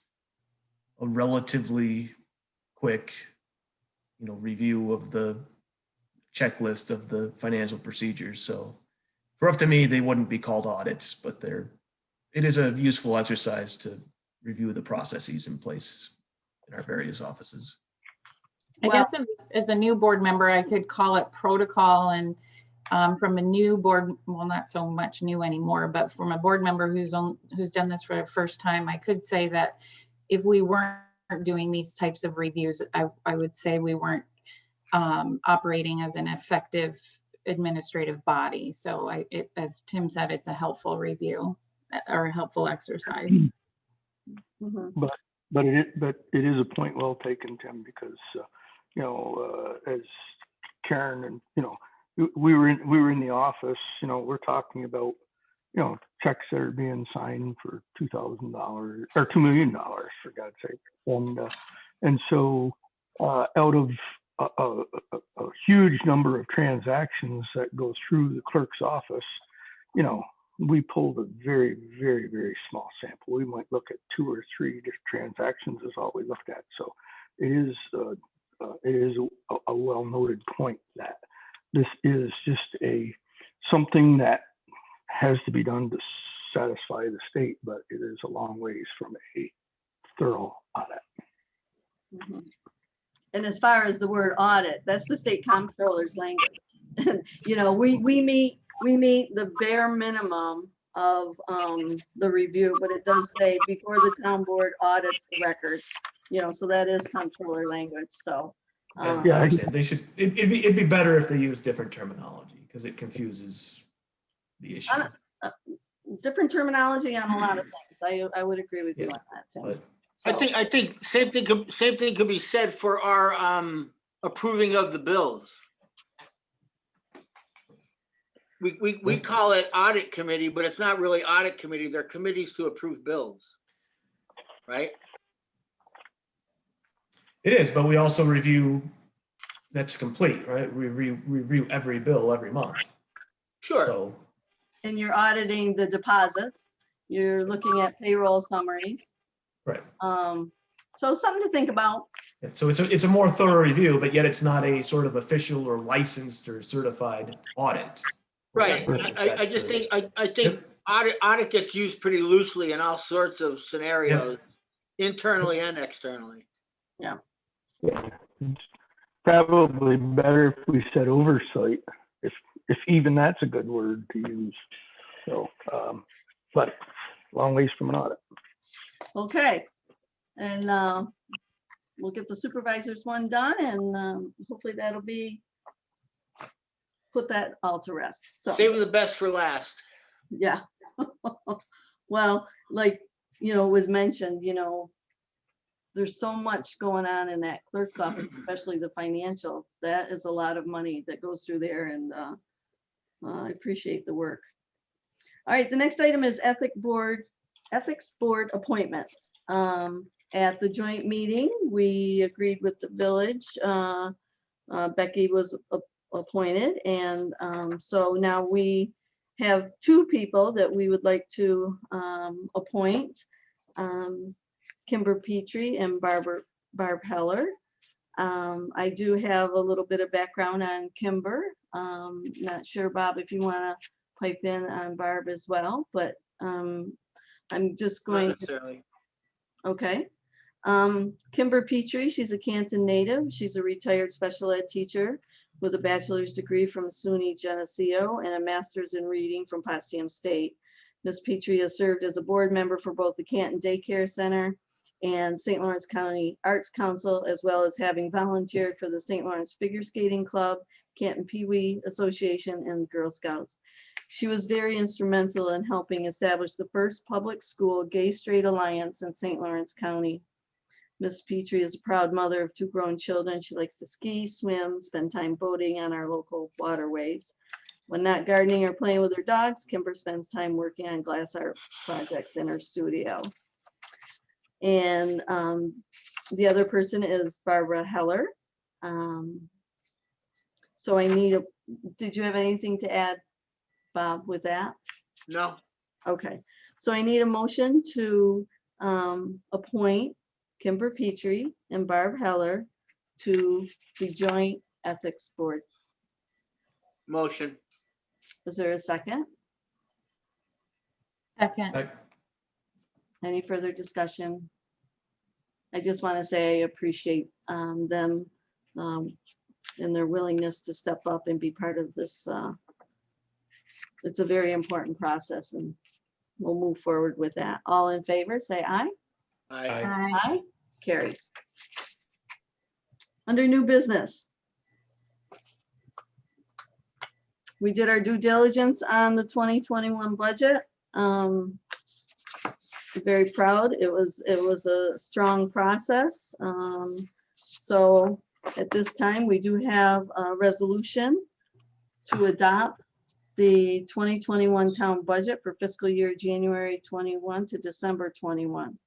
a relatively quick, review of the checklist of the financial procedures. So for up to me, they wouldn't be called audits, but it is a useful exercise to review the processes in place in our various offices. I guess as a new board member, I could call it protocol, and from a new board, well, not so much new anymore, but from a board member who's done this for the first time, I could say that if we weren't doing these types of reviews, I would say we weren't operating as an effective administrative body. So as Tim said, it's a helpful review or a helpful exercise. Mhm. But it is a point well taken, Tim, because as Karen and we were in the office, we're talking about checks that are being signed for $2,000 or $2 million, for God's sake, and so out of a huge number of transactions that go through the clerk's office, we pulled a very, very, very small sample. We might look at 2 or 3 different transactions is all we looked at. So it is a well-noted point that this is just something that has to be done to satisfy the state, but it is a long ways from a thorough audit. Mhm. And as far as the word audit, that's the state comptroller's language. We meet the bare minimum of the review, but it does say before the town board audits the records, so that is comptroller language. So Yeah, I understand. It'd be better if they use different terminology because it confuses the issue. different terminology on a lot of things. I would agree with you on that, Tim. But So, I think same thing could be said for our approving of the bills. We call it audit committee, but it's not really audit committee. They're committees to approve bills, right? it is, but we also review that's complete, right? We review every bill every month. Sure. So and you're auditing the deposits, you're looking at payroll summaries. right. So something to think about. Yeah, so it's a more thorough review, but yet it's not a sort of official or licensed or certified audit. Right. If I that's just the- think I think audit gets used pretty loosely in all sorts of scenarios, internally and externally. Yeah, it's probably better if we said oversight, if even that's a good word to use. So, but long ways from an audit. Okay. And we'll get the supervisors one done and hopefully that'll put that all to rest. So, Saving the best for last. yeah. Well, like, it was mentioned, there's so much going on in that clerk's office, especially the financial. That is a lot of money that goes through there, and I appreciate the work. All right, the next item is ethics board appointments. At the joint meeting, we agreed with the village. Becky was appointed, and so now we have 2 people that we would like to appoint. Kimber Petrie and Barb Heller. I do have a little bit of background on Kimber. Not sure, Bob, if you want to pipe in on Barb as well, but I'm just Not going to, necessarily. okay. Kimber Petrie, she's a Canton native. She's a retired special ed teacher with a bachelor's degree from SUNY Geneseo and a master's in reading from Potsdam State. Ms. Petrie has served as a board member for both the Canton Daycare Center and St. Lawrence County Arts Council, as well as having volunteered for the St. Lawrence Figure Skating Club, Canton Pee Wee Association, and Girl Scouts. She was very instrumental in helping establish the first public school gay-straight alliance in St. Lawrence County. Miss Petrie is a proud mother of 2 grown children. She likes to ski, swim, spend time boating on our local waterways. When not gardening or playing with her dogs, Kimber spends time working on glass art projects in her studio. And the other person is Barbara Heller. So I need did you have anything to add, Bob, with that? No, Okay, so I need a motion to appoint Kimber Petrie and Barb Heller to the Joint Ethics Board. motion. Is there a second? Second. Any further discussion? I just want to say I appreciate them and their willingness to step up and be part of this. It's a very important process, and we'll move forward with that. All in favor, say aye. Aye. Aye. Aye. Carried. Under new business, we did our due diligence on the 2021 budget. Very proud. It was a strong process. So at this time, we do have a resolution to adopt the 2021 town budget for fiscal year January 21 to December 21.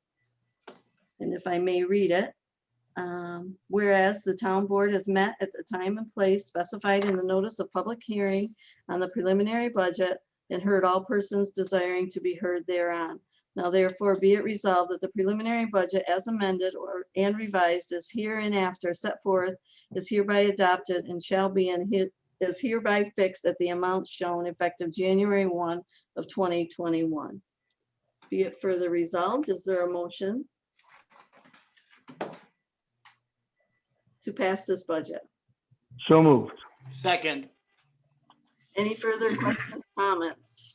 And if I may read it, whereas the town board has met at the time and place specified in the notice of public hearing on the preliminary budget and heard all persons desiring to be heard thereon. Now therefore be it resolved that the preliminary budget as amended and revised is hereinafter set forth, is hereby adopted, and shall be is hereby fixed at the amount shown effective January 1 of 2021. Be it further resolved, is there a motion to pass this budget? So moved. Second. Any further questions, comments?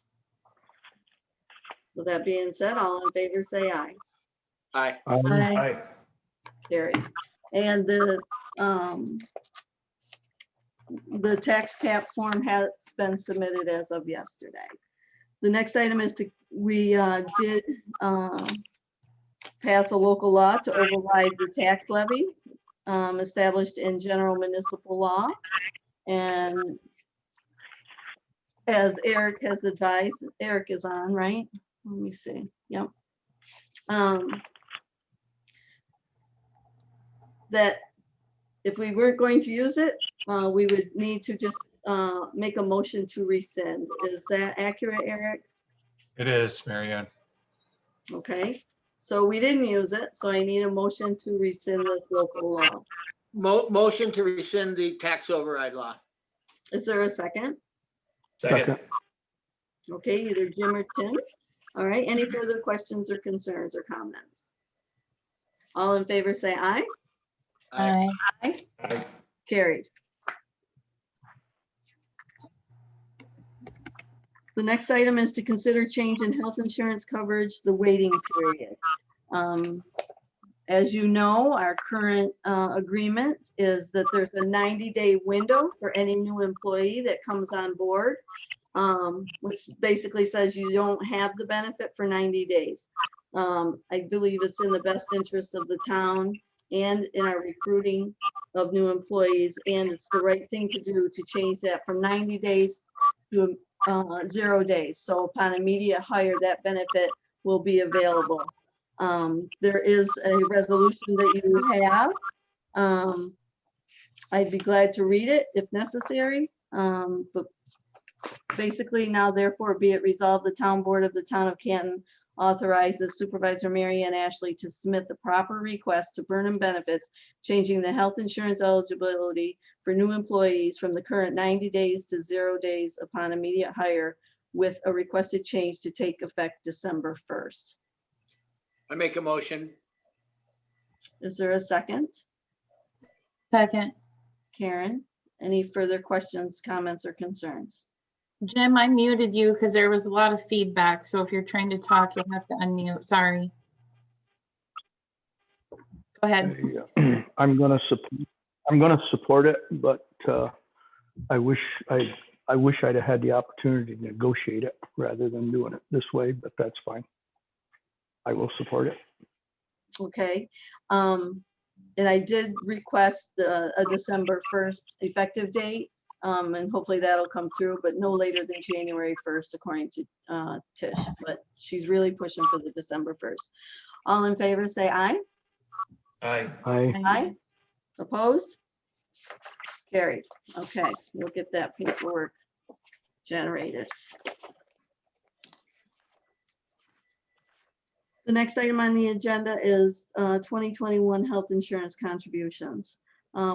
With that being said, all in favor say aye. Aye. Aye. Carried. And the tax cap form has been submitted as of yesterday. The next item is we did pass a local law to override the tax levy established in general municipal law. And as Eric has advised, Eric is on, right? Let me see. Yep. That if we weren't going to use it, we would need to just make a motion to rescind. Is that accurate, Eric? It is, Mary Ann. Okay, so we didn't use it, so I need a motion to rescind this local law. Motion to rescind the tax override law. Is there a second? Second. Okay, either Jim or Tim. All right, any further questions or concerns or comments? All in favor say aye. Aye. Aye. Carried. The next item is to consider change in health insurance coverage, the waiting period. As you know, our current agreement is that there's a 90-day window for any new employee that comes on board, which basically says you don't have the benefit for 90 days. I believe it's in the best interest of the town and in our recruiting of new employees, and it's the right thing to do to change that from 90 days to 0 days. So upon immediate hire, that benefit will be available. There is a resolution that you have. I'd be glad to read it if necessary. But basically now therefore be it resolved, the town board of the town of Canton authorizes Supervisor Mary Ann Ashley to submit the proper request to Burnham Benefits, changing the health insurance eligibility for new employees from the current 90 days to 0 days upon immediate hire, with a requested change to take effect December 1st. I make a motion. Is there a second? Second. Karen, any further questions, comments, or concerns? Jim, I muted you because there was a lot of feedback. So if you're trying to talk, you'll have to unmute. Sorry. Go ahead. I'm gonna support it, but I wish I'd have had the opportunity to negotiate it rather than doing it this way, but that's fine. I will support it. Okay. And I did request a December 1st effective date. And hopefully that'll come through, but no later than January 1st, according to Tish. But she's really pushing for the December 1st. All in favor, say aye. Aye. Aye. Opposed? Carried. Okay, we'll get that paperwork generated. The next item on the agenda is 2021 health insurance contributions.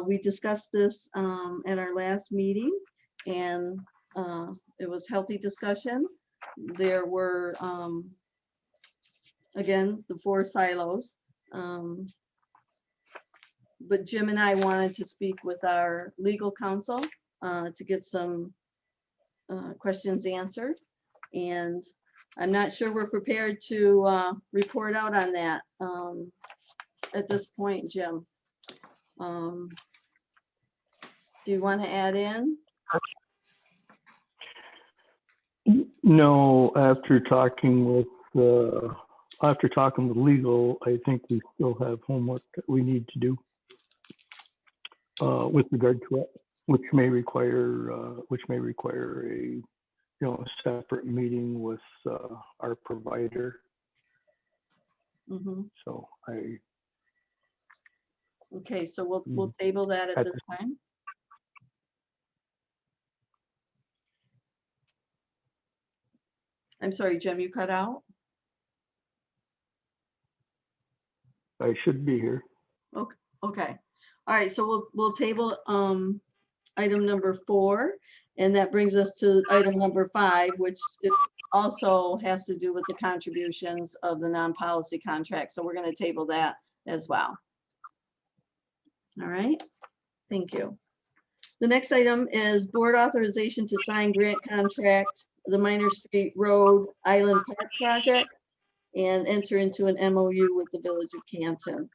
We discussed this at our last meeting, and it was healthy discussion. There were, again, the 4 silos. But Jim and I wanted to speak with our legal counsel to get some questions answered. And I'm not sure we're prepared to report out on that at this point, Jim. Do you want to add in? No, after talking with legal, I think we still have homework that we need to do with regard to it, which may require a separate meeting with our provider. Mhm. So Okay, so we'll table that at this time. I'm sorry, Jim, you cut out? I should be here. Okay. All right, so we'll table item number 4, and that brings us to item number 5, which it also has to do with the contributions of the non-policy contract. So we're going to table that as well. All right, thank you. The next item is board authorization to sign grant contract, the Minor Street Road Island Park project, and enter into an MOU with the Village of Canton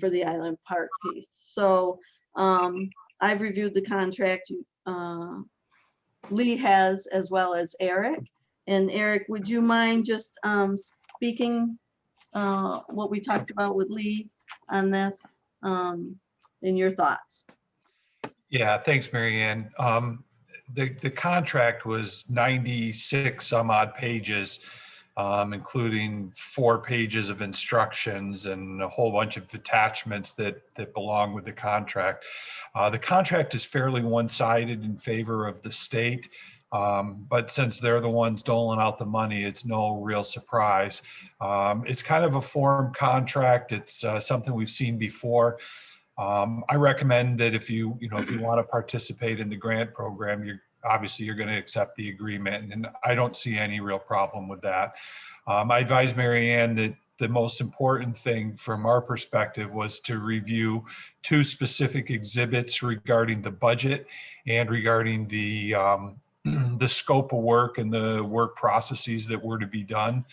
for the Island Park piece. So I've reviewed the contract. Lee has, as well as Eric. And Eric, would you mind just speaking what we talked about with Lee on this and your thoughts? Yeah, thanks, Mary Ann. The contract was 96 some odd pages, including 4 pages of instructions and a whole bunch of attachments that belong with the contract. The contract is fairly one-sided in favor of the state, but since they're the ones doling out the money, it's no real surprise. It's kind of a form contract. It's something we've seen before. I recommend that if you want to participate in the grant program, you're going to accept the agreement, and I don't see any real problem with that. I advise Mary Ann that the most important thing from our perspective was to review 2 specific exhibits regarding the budget and regarding the scope of work and the work processes that were to be done.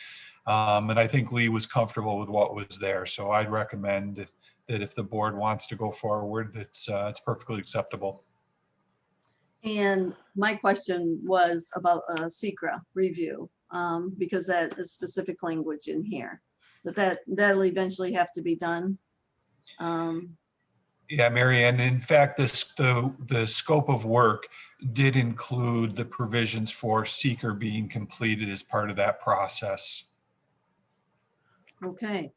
And I think Lee was comfortable with what was there. So I'd recommend that if the board wants to go forward, it's perfectly acceptable. And my question was about a SECRA review, because that is specific language in here, that'll eventually have to be done. Yeah, Mary Ann, in fact, the scope of work did include the provisions for seeker being completed as part of that process. Okay.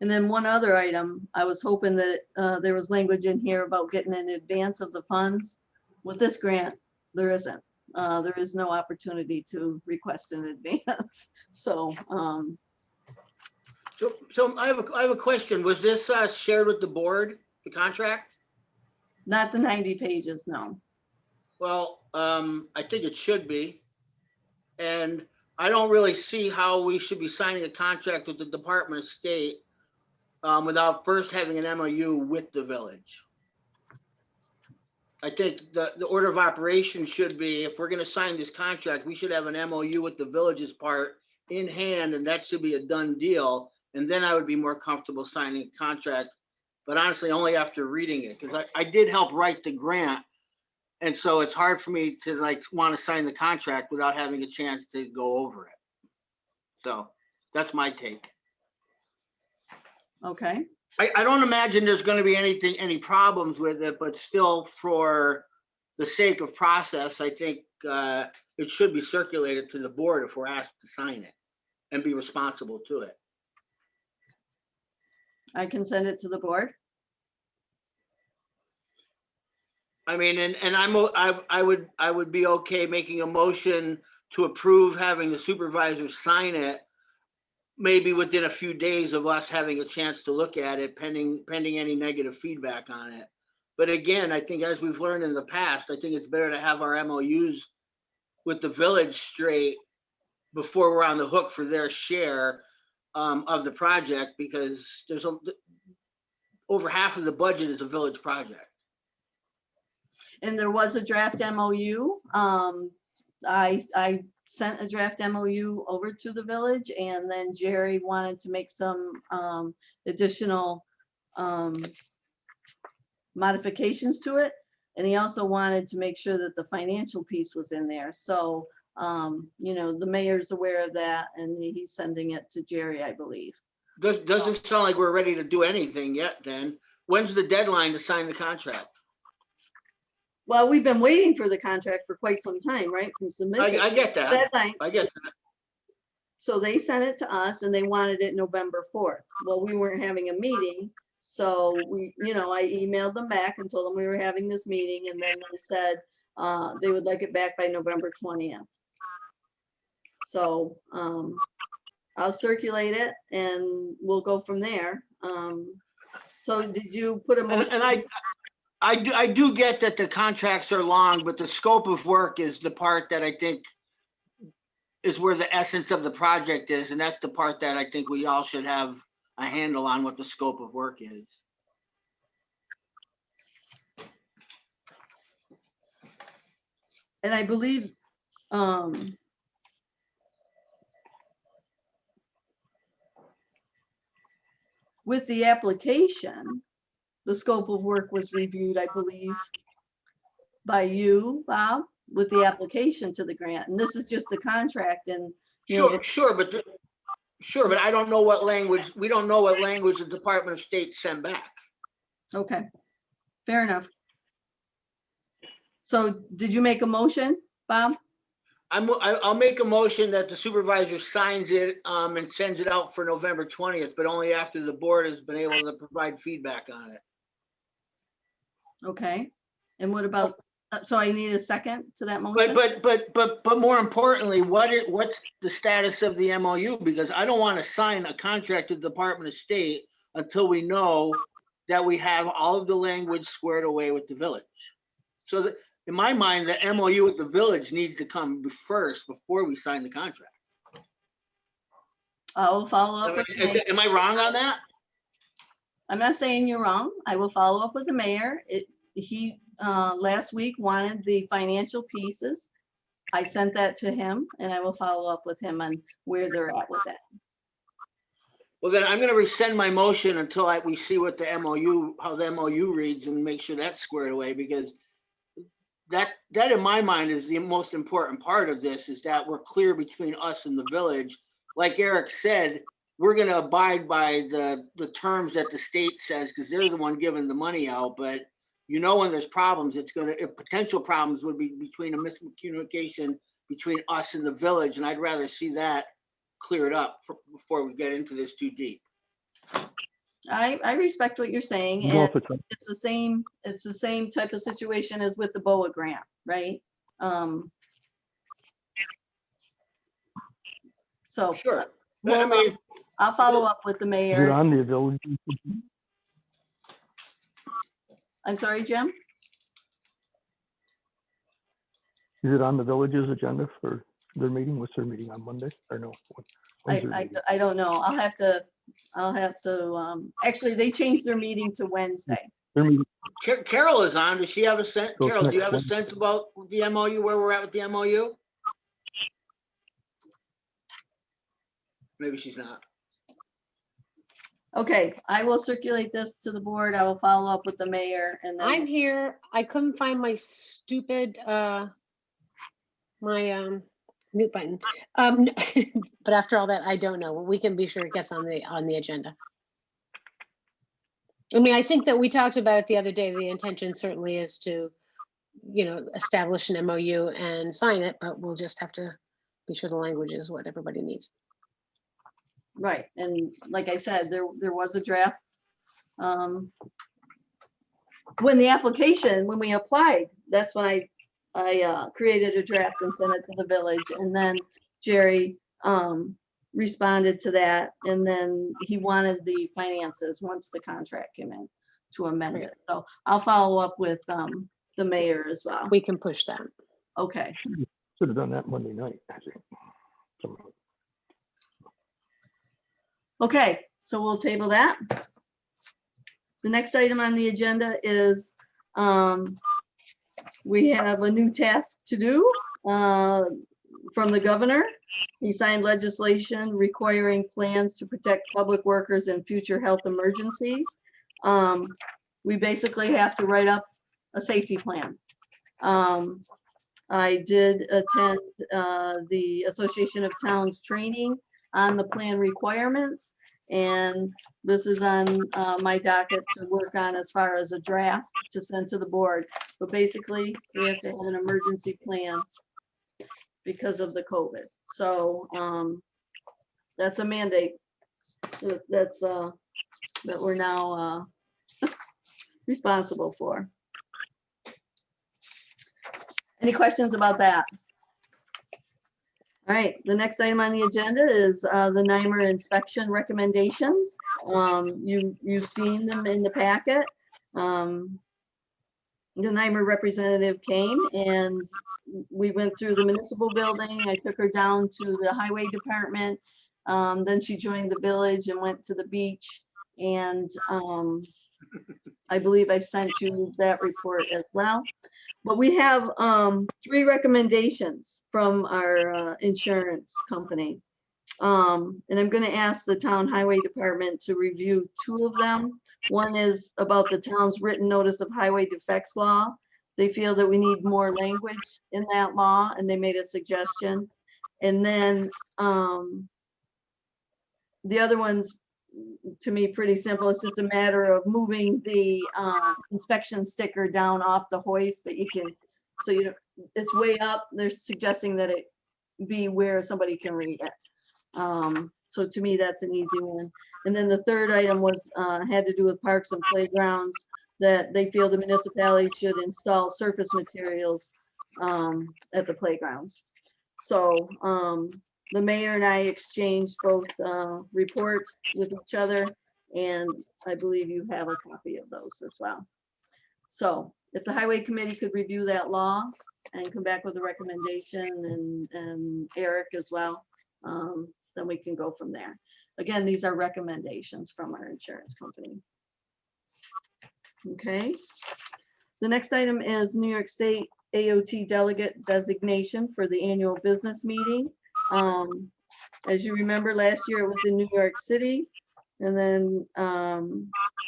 And then one other item, I was hoping that there was language in here about getting in advance of the funds. With this grant, there isn't. There is no opportunity to request in advance. So So I have a question. Was this shared with the board, the contract? not the 90 pages, no. Well, I think it should be. And I don't really see how we should be signing a contract with the Department of State without first having an MOU with the village. I think the order of operation should be, if we're going to sign this contract, we should have an MOU with the village's part in hand, and that should be a done deal. And then I would be more comfortable signing a contract, but honestly, only after reading it, because I did help write the grant. And so it's hard for me to want to sign the contract without having a chance to go over it. So that's my take. Okay, I don't imagine there's gonna be any problems with it, but still for the sake of process, I think it should be circulated to the board if we're asked to sign it and be responsible to it. I can send it to the board. I mean, and I would be okay making a motion to approve having the supervisors sign it, maybe within a few days of us having a chance to look at it, pending any negative feedback on it. But again, I think as we've learned in the past, I think it's better to have our MOUs with the village straight before we're on the hook for their share of the project, because there's over half of the budget is a village project. And there was a draft MOU. I sent a draft MOU over to the village, and then Jerry wanted to make some additional modifications to it. And he also wanted to make sure that the financial piece was in there. So, you know, the mayor's aware of that, and he's sending it to Jerry, I believe. Doesn't sound like we're ready to do anything yet then. When's the deadline to sign the contract? Well, we've been waiting for the contract for quite some time, right, from submission. I get that. Deadline. I get that. So they sent it to us and they wanted it November 4th. Well, we weren't having a meeting. So we, you know, I emailed them back and told them we were having this meeting, and then they said they would like it back by November 20th. So I'll circulate it and we'll go from there. So did you put a motion? And I do get that the contracts are long, but the scope of work is the part that I think is where the essence of the project is. And that's the part that I think we all should have a handle on, what the scope of work is. And I believe with the application, the scope of work was reviewed, I believe, by you, Bob, with the application to the grant. And this is just the contract, and you know, Sure, but I don't know what language, we don't know what language the Department of State sent back. okay, fair enough. So did you make a motion, Bob? I'll make a motion that the supervisor signs it and sends it out for November 20th, but only after the board has been able to provide feedback on it. Okay. And what about, so I need a second to that motion? But more importantly, what's the status of the MOU? Because I don't want to sign a contract with the Department of State until we know that we have all of the language squared away with the village. So that, in my mind, the MOU with the village needs to come first before we sign the contract. I will follow up with the mayor. Am I wrong on that? I'm not saying you're wrong. I will follow up with the mayor. He last week wanted the financial pieces. I sent that to him, and I will follow up with him on where they're at with that. Well, then I'm going to rescind my motion until we see what the MOU, how the MOU reads, and make sure that's squared away, because that in my mind is the most important part of this, is that we're clear between us and the village. Like Eric said, we're going to abide by the terms that the state says, because they're the one giving the money out. But you know, when there's problems, potential problems would be between a miscommunication between us and the village. And I'd rather see that cleared up before we get into this too deep. I respect what you're saying, Go and for it. it's the same type of situation as with the BOA grant, right? So Sure. well, I mean, I'll follow up with the Is it mayor. on the village? I'm sorry, Jim? Is it on the village's agenda for their meeting? What's their meeting on Monday? Or no? When's their meeting? I don't know. I'll have to, actually, they changed their meeting to Wednesday. Their meeting. Carol is on. Does she have a sense? So Carol, do you have a next sense about the MOU, where we're at with the MOU? Maybe she's not. Okay, I will circulate this to the board. I will follow up with the mayor, and I'm then, here. I couldn't find my stupid, my mute button. But after all that, I don't know. We can be sure it gets on the agenda. I mean, I think that we talked about it the other day. The intention certainly is to, establish an MOU and sign it, but we'll just have to be sure the language is what everybody needs. Right, and like I said, there was a draft. When we applied, that's when I created a draft and sent it to the village, and then Jerry responded to that, and then he wanted the finances once the contract came in to amend it. So I'll follow up with the mayor as well. We can push that. Okay, Should have done that Monday night, I think. okay, so we'll table that. The next item on the agenda is we have a new task to do from the governor. He signed legislation requiring plans to protect public workers in future health emergencies. We basically have to write up a safety plan. I did attend the Association of Towns training on the plan requirements, and this is on my docket to work on as far as a draft to send to the board. But basically, we have to have an emergency plan because of the COVID. So that's a mandate that we're now responsible for. Any questions about that? All right, the next item on the agenda is the NYMER inspection recommendations. You've seen them in the packet. The NYMER representative came and we went through the municipal building. I took her down to the highway department. Then she joined the village and went to the beach. And I believe I've sent you that report as well. But we have 3 recommendations from our insurance company. And I'm going to ask the town highway department to review 2 of them. One is about the town's written notice of highway defects law. They feel that we need more language in that law, and they made a suggestion. And then the other one's, to me, pretty simple. It's just a matter of moving the inspection sticker down off the hoist that you can, so it's way up. They're suggesting that it be where somebody can read it. So to me, that's an easy one. And then the third item was had to do with parks and playgrounds, that they feel the municipality should install surface materials at the playgrounds. So the mayor and I exchanged both reports with each other, and I believe you have a copy of those as well. So if the highway committee could review that law and come back with a recommendation, and Eric as well, then we can go from there. Again, these are recommendations from our insurance company. Okay. The next item is New York State AOT delegate designation for the annual business meeting. As you remember, last year it was in New York City, and then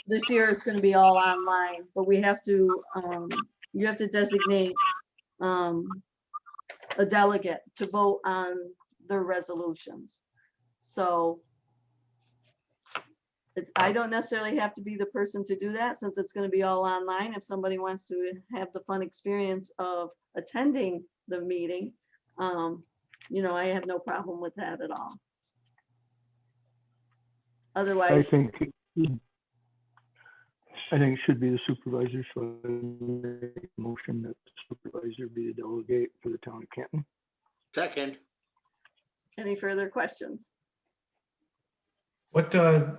this year it's going to be all online, but we have to, you have to designate a delegate to vote on the resolutions. So I don't necessarily have to be the person to do that, since it's going to be all online. If somebody wants to have the fun experience of attending the meeting, I have no problem with that at all. Otherwise, I think it should be the supervisor, so I make a motion that the supervisor be the delegate for the town of Canton. Second. any further questions? What are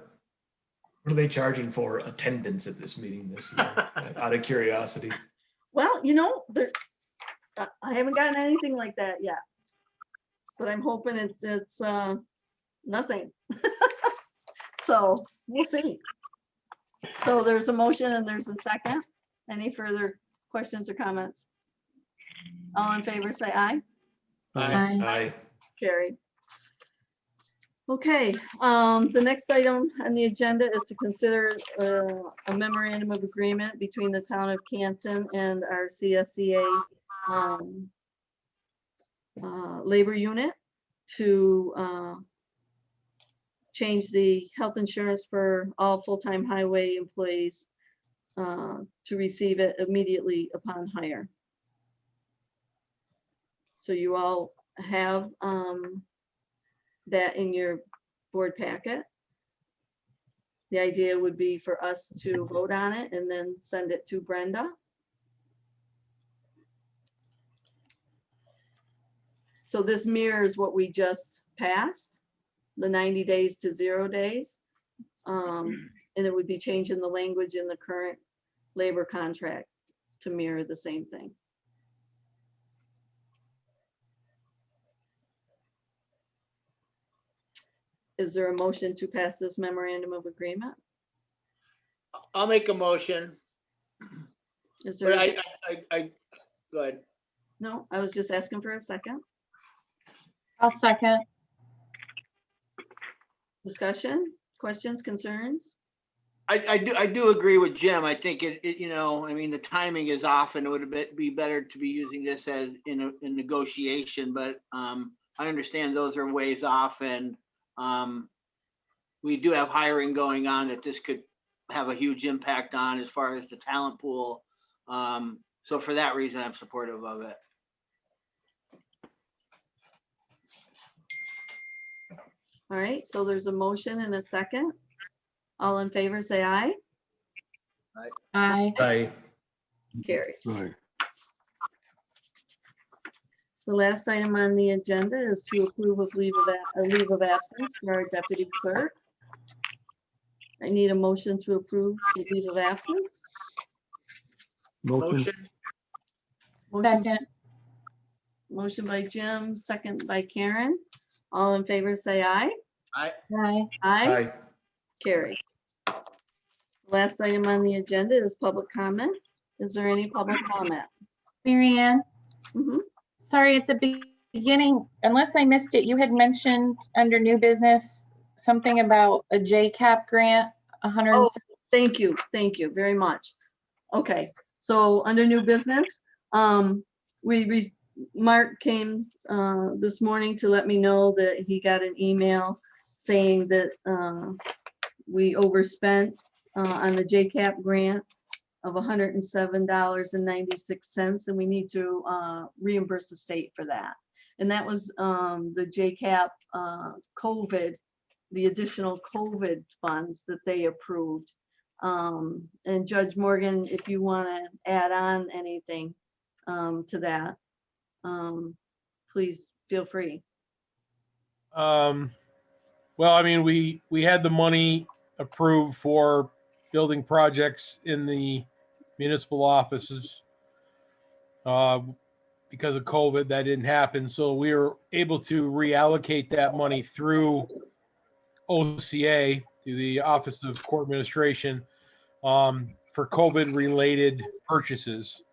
they charging for attendance at this meeting this year? Out of curiosity. Well, I haven't gotten anything like that yet, but I'm hoping it's nothing. So we'll see. So there's a motion and there's a second. Any further questions or comments? All in favor, say aye. Aye. Aye. Carried. Okay, the next item on the agenda is to consider a memorandum of agreement between the town of Canton and our CSEA labor unit to change the health insurance for all full-time highway employees to receive it immediately upon hire. So you all have that in your board packet. The idea would be for us to vote on it and then send it to Brenda. So this mirrors what we just passed, the 90 days to 0 days. And it would be changing the language in the current labor contract to mirror the same thing. Is there a motion to pass this memorandum of agreement? I'll make a motion, Is but there, go ahead. no, I was just asking for a second. I'll second. Discussion, questions, concerns? I do agree with Jim. I think it, you know, I mean, the timing is off and it would be better to be using this as in negotiation, but I understand those are ways off, and we do have hiring going on that this could have a huge impact on as far as the talent pool. So for that reason, I'm supportive of it. All right, so there's a motion and a second. All in favor, say aye. Aye. Aye. Carry. Right. The last item on the agenda is to approve of a leave of absence for our deputy clerk. I need a motion to approve the leave of absence. Motion. Second. Motion by Jim, second by Karen. All in favor, say aye. Aye. Aye. Aye. Carry. Last item on the agenda is public comment. Is there any public comment? Mary Ann, Mhm. sorry, at the beginning, unless I missed it, you had mentioned under new business, something about a JCAP grant, 100. Oh, thank you very much. Okay, so under new business, Mark came this morning to let me know that he got an email saying that we overspent on the JCAP grant of $107.96, and we need to reimburse the state for that. And that was the JCAP COVID, the additional COVID funds that they approved. And Judge Morgan, if you want to add on anything to that, please feel free. Well, I mean, we had the money approved for building projects in the municipal offices. Because of COVID, that didn't happen. So we were able to reallocate that money through OCA, to the Office of Court Administration, for COVID-related purchases.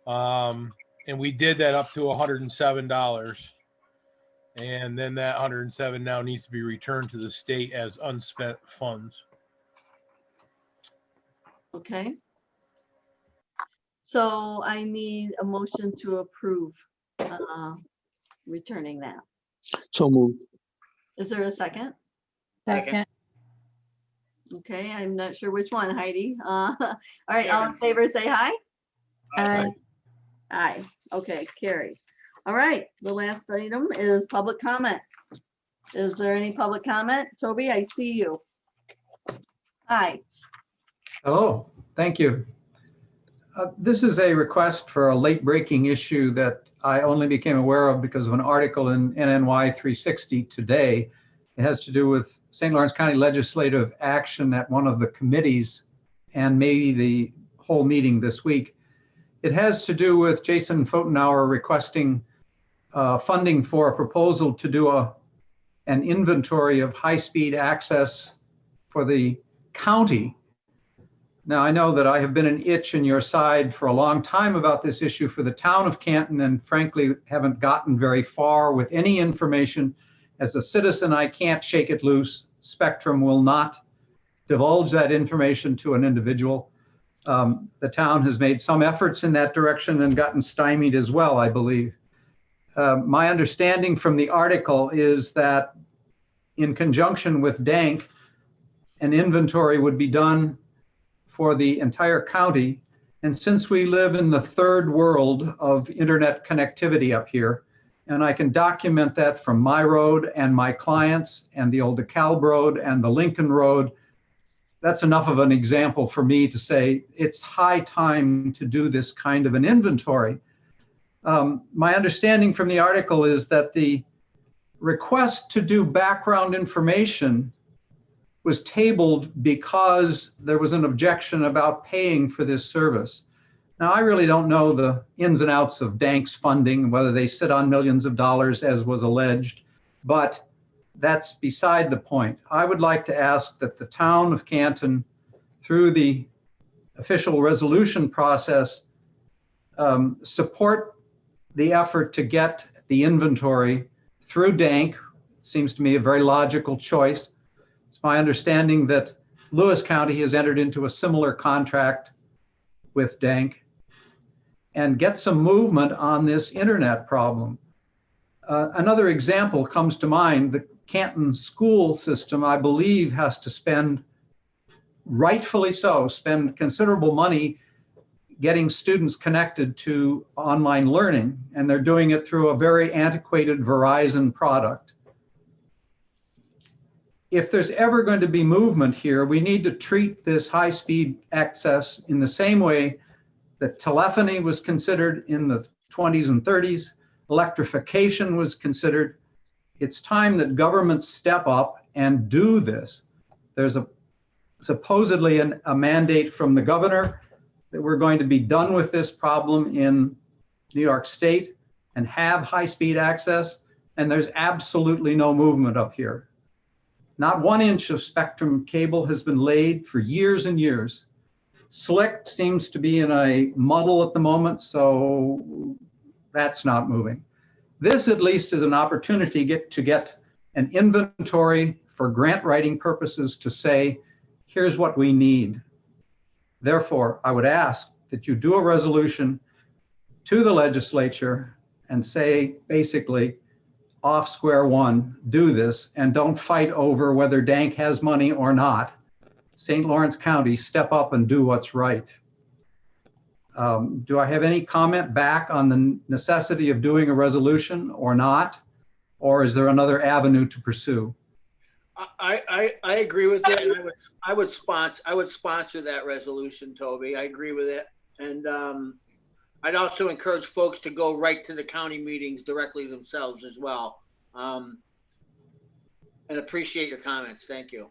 And we did that up to $107. And then that 107 now needs to be returned to the state as unspent funds. Okay. So I need a motion to approve returning that. So moved. Is there a second? Second. Okay, I'm not sure which one, Heidi. All right, all in favor, say aye. Aye. Aye. Okay, carry. All right, the last item is public comment. Is there any public comment? Toby, I see you. Hi. Hello, thank you. This is a request for a late breaking issue that I only became aware of because of an article in NNY 360 today. It has to do with St. Lawrence County legislative action at one of the committees and maybe the whole meeting this week. It has to do with Jason Fotenauer requesting funding for a proposal to do an inventory of high-speed access for the county. Now, I know that I have been an itch in your side for a long time about this issue for the town of Canton, and frankly, haven't gotten very far with any information. As a citizen, I can't shake it loose. Spectrum will not divulge that information to an individual. The town has made some efforts in that direction and gotten stymied as well, I believe. My understanding from the article is that in conjunction with DANK, an inventory would be done for the entire county. And since we live in the third world of internet connectivity up here, and I can document that from my road and my clients and the old DeKalb Road and the Lincoln Road, that's enough of an example for me to say it's high time to do this kind of an inventory. My understanding from the article is that the request to do background information was tabled because there was an objection about paying for this service. Now, I really don't know the ins and outs of DANK's funding, whether they sit on millions of dollars as was alleged, but that's beside the point. I would like to ask that the town of Canton, through the official resolution process, support the effort to get the inventory through DANK. Seems to me a very logical choice. It's my understanding that Lewis County has entered into a similar contract with DANK, and get some movement on this internet problem. Another example comes to mind. The Canton school system, I believe, has to spend, rightfully so, spend considerable money getting students connected to online learning, and they're doing it through a very antiquated Verizon product. If there's ever going to be movement here, we need to treat this high-speed access in the same way that telephony was considered in the 20s and 30s, electrification was considered. It's time that governments step up and do this. There's supposedly a mandate from the governor that we're going to be done with this problem in New York State and have high-speed access, and there's absolutely no movement up here. Not 1 inch of spectrum cable has been laid for years and years. SLIC seems to be in a muddle at the moment, so that's not moving. This at least is an opportunity to get an inventory for grant writing purposes to say, here's what we need. Therefore, I would ask that you do a resolution to the legislature and say, basically, off square one, do this, and don't fight over whether DANK has money or not. St. Lawrence County, step up and do what's right. Do I have any comment back on the necessity of doing a resolution or not? Or is there another avenue to pursue? I agree with it. And I would sponsor that resolution, Toby. I agree with it. And I'd also encourage folks to go right to the county meetings directly themselves as well. And appreciate your comments. Thank you.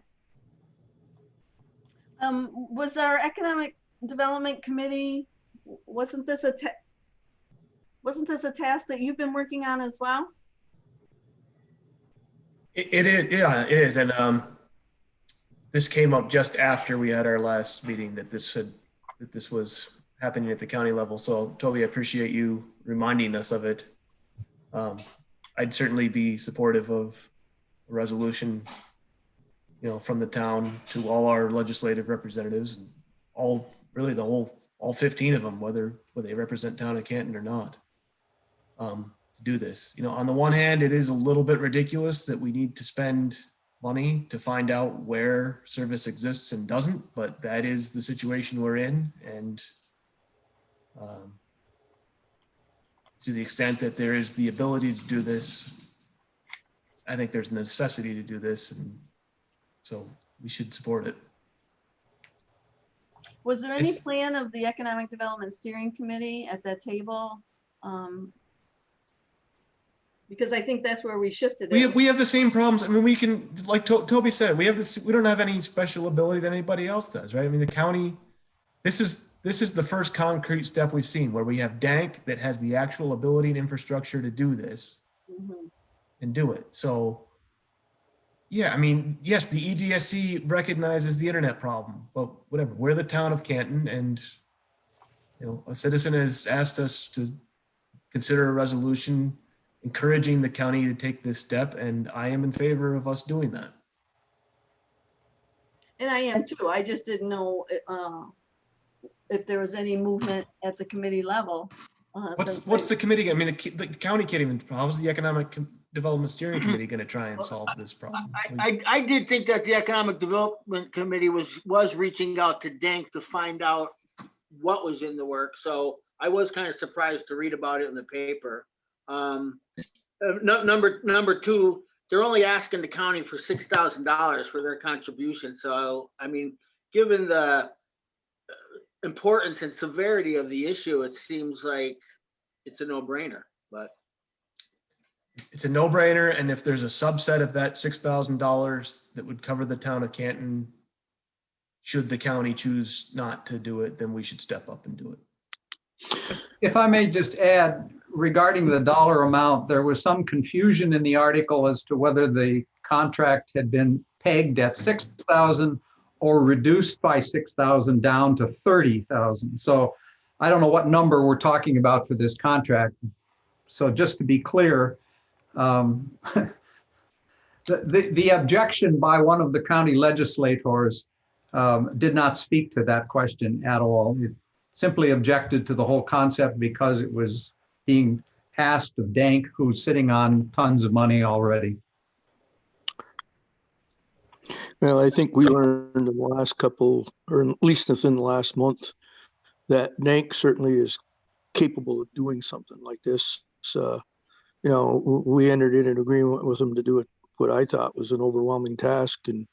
Was our Economic Development Committee, wasn't this a task that you've been working on as well? It is, yeah, it is. And this came up just after we had our last meeting that this was happening at the county level. So Toby, I appreciate you reminding us of it. I'd certainly be supportive of a resolution, from the town to all our legislative representatives, and all 15 of them, whether they represent town of Canton or not, to do this. On the one hand, it is a little bit ridiculous that we need to spend money to find out where service exists and doesn't, but that is the situation we're in. And to the extent that there is the ability to do this, I think there's a necessity to do this, and so we should support it. Was there any plan of the Economic Development Steering Committee at that table? Because I think that's where we shifted it. We have the same problems. I mean, we can, like Toby said, we don't have any special ability that anybody else does, right? I mean, the county, this is the first concrete step we've seen where we have DANK that has the actual ability and infrastructure to do this and do it. So yeah, I mean, yes, the EDSC recognizes the internet problem, but whatever, we're the town of Canton, and a citizen has asked us to consider a resolution encouraging the county to take this step, and I am in favor of us doing that. And I am too. I just didn't know if there was any movement at the committee level. What's the committee? I mean, the county can't even. How's the Economic Development Steering Committee going to try and solve this problem? I did think that the Economic Development Committee was reaching out to Dank to find out what was in the work. So I was kind of surprised to read about it in the paper. Number two, they're only asking the county for $6,000 for their contribution. So, I mean, given the importance and severity of the issue, it seems like it's a no-brainer, but. It's a no-brainer, and if there's a subset of that $6,000 that would cover the town of Canton, should the county choose not to do it, then we should step up and do it. If I may just add, regarding the dollar amount, there was some confusion in the article as to whether the contract had been pegged at 6,000 or reduced by 6,000 down to 30,000. So I don't know what number we're talking about for this contract. So just to be clear, the objection by one of the county legislators did not speak to that question at all. It simply objected to the whole concept because it was being asked of Dank, who's sitting on tons of money already. Well, I think we learned in the last couple, or at least within the last month, that Dank certainly is capable of doing something like this. You know, we entered in an agreement with them to do it, what I thought was an overwhelming task, and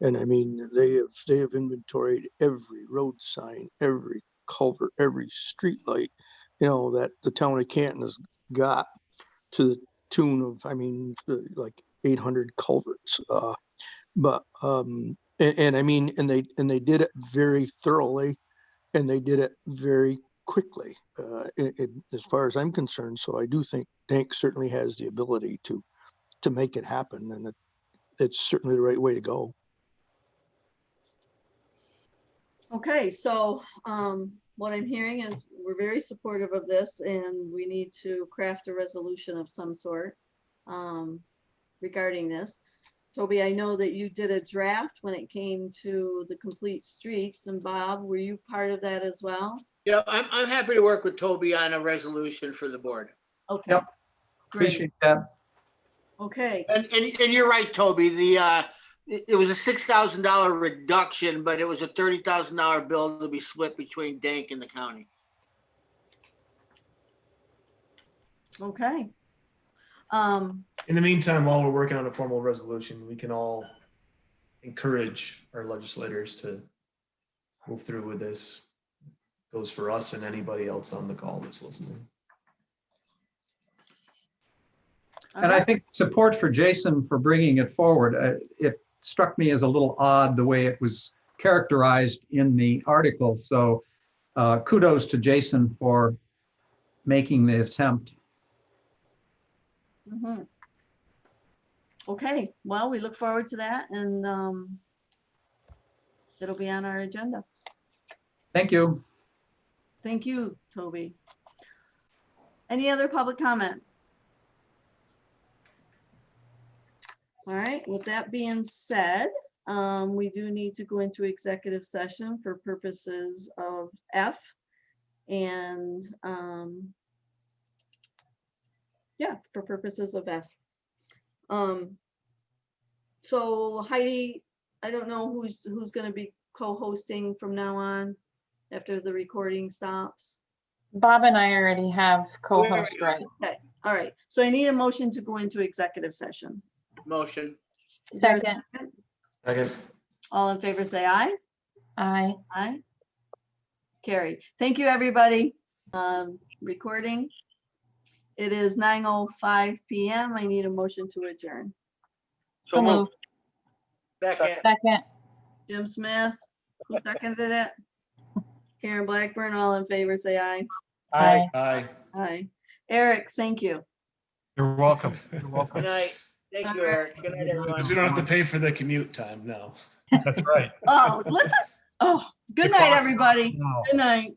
I mean, they have inventoried every road sign, every culvert, every street light, you know, that the town of Canton has got, to the tune of, I mean, like 800 culverts. But I mean, and they did it very thoroughly, and they did it very quickly, as far as I'm concerned. So I do think Dank certainly has the ability to make it happen, and it's certainly the right way to go. Okay, so what I'm hearing is we're very supportive of this, and we need to craft a resolution of some sort regarding this. Toby, I know that you did a draft when it came to the complete streets, and Bob, were you part of that as well? Yeah, I'm happy to work with Toby on a resolution for the board. Okay. Yep. Great. Appreciate that. Okay. And you're right, Toby. It was a $6,000 reduction, but it was a $30,000 bill to be split between Dank and the county. Okay. In the meantime, while we're working on a formal resolution, we can all encourage our legislators to move through with this. Goes for us and anybody else on the call that's listening. And I think support for Jason for bringing it forward. It struck me as a little odd the way it was characterized in the article. So kudos to Jason for making the attempt. Mm-hmm. Okay, well, we look forward to that, and it'll be on our agenda. Thank you. Thank you, Toby. Any other public comment? All right, with that being said, we do need to go into executive session for purposes of F, and yeah, for purposes of F. So Heidi, I don't know who's going to be co-hosting from now on after the recording stops. Bob and I already have co-host, right? Okay, all right. So I need a motion to go into executive session. Motion. Is there a Second. Second. All in favor, say aye. Aye. Aye. Carried. Thank you, everybody. Recording. It is 9:05 p.m. I need a motion to adjourn. So moved. Second. Second. Jim Smith, who seconded it? Karen Blackburn, all in favor, say aye. Aye. Aye. Aye. Eric, thank you. You're welcome. You're Good welcome. night. Thank you, Eric. Good night, everyone. We don't have to pay for the commute time, no. That's right. Oh, listen. Oh, good The night, clock everybody. now. Good night.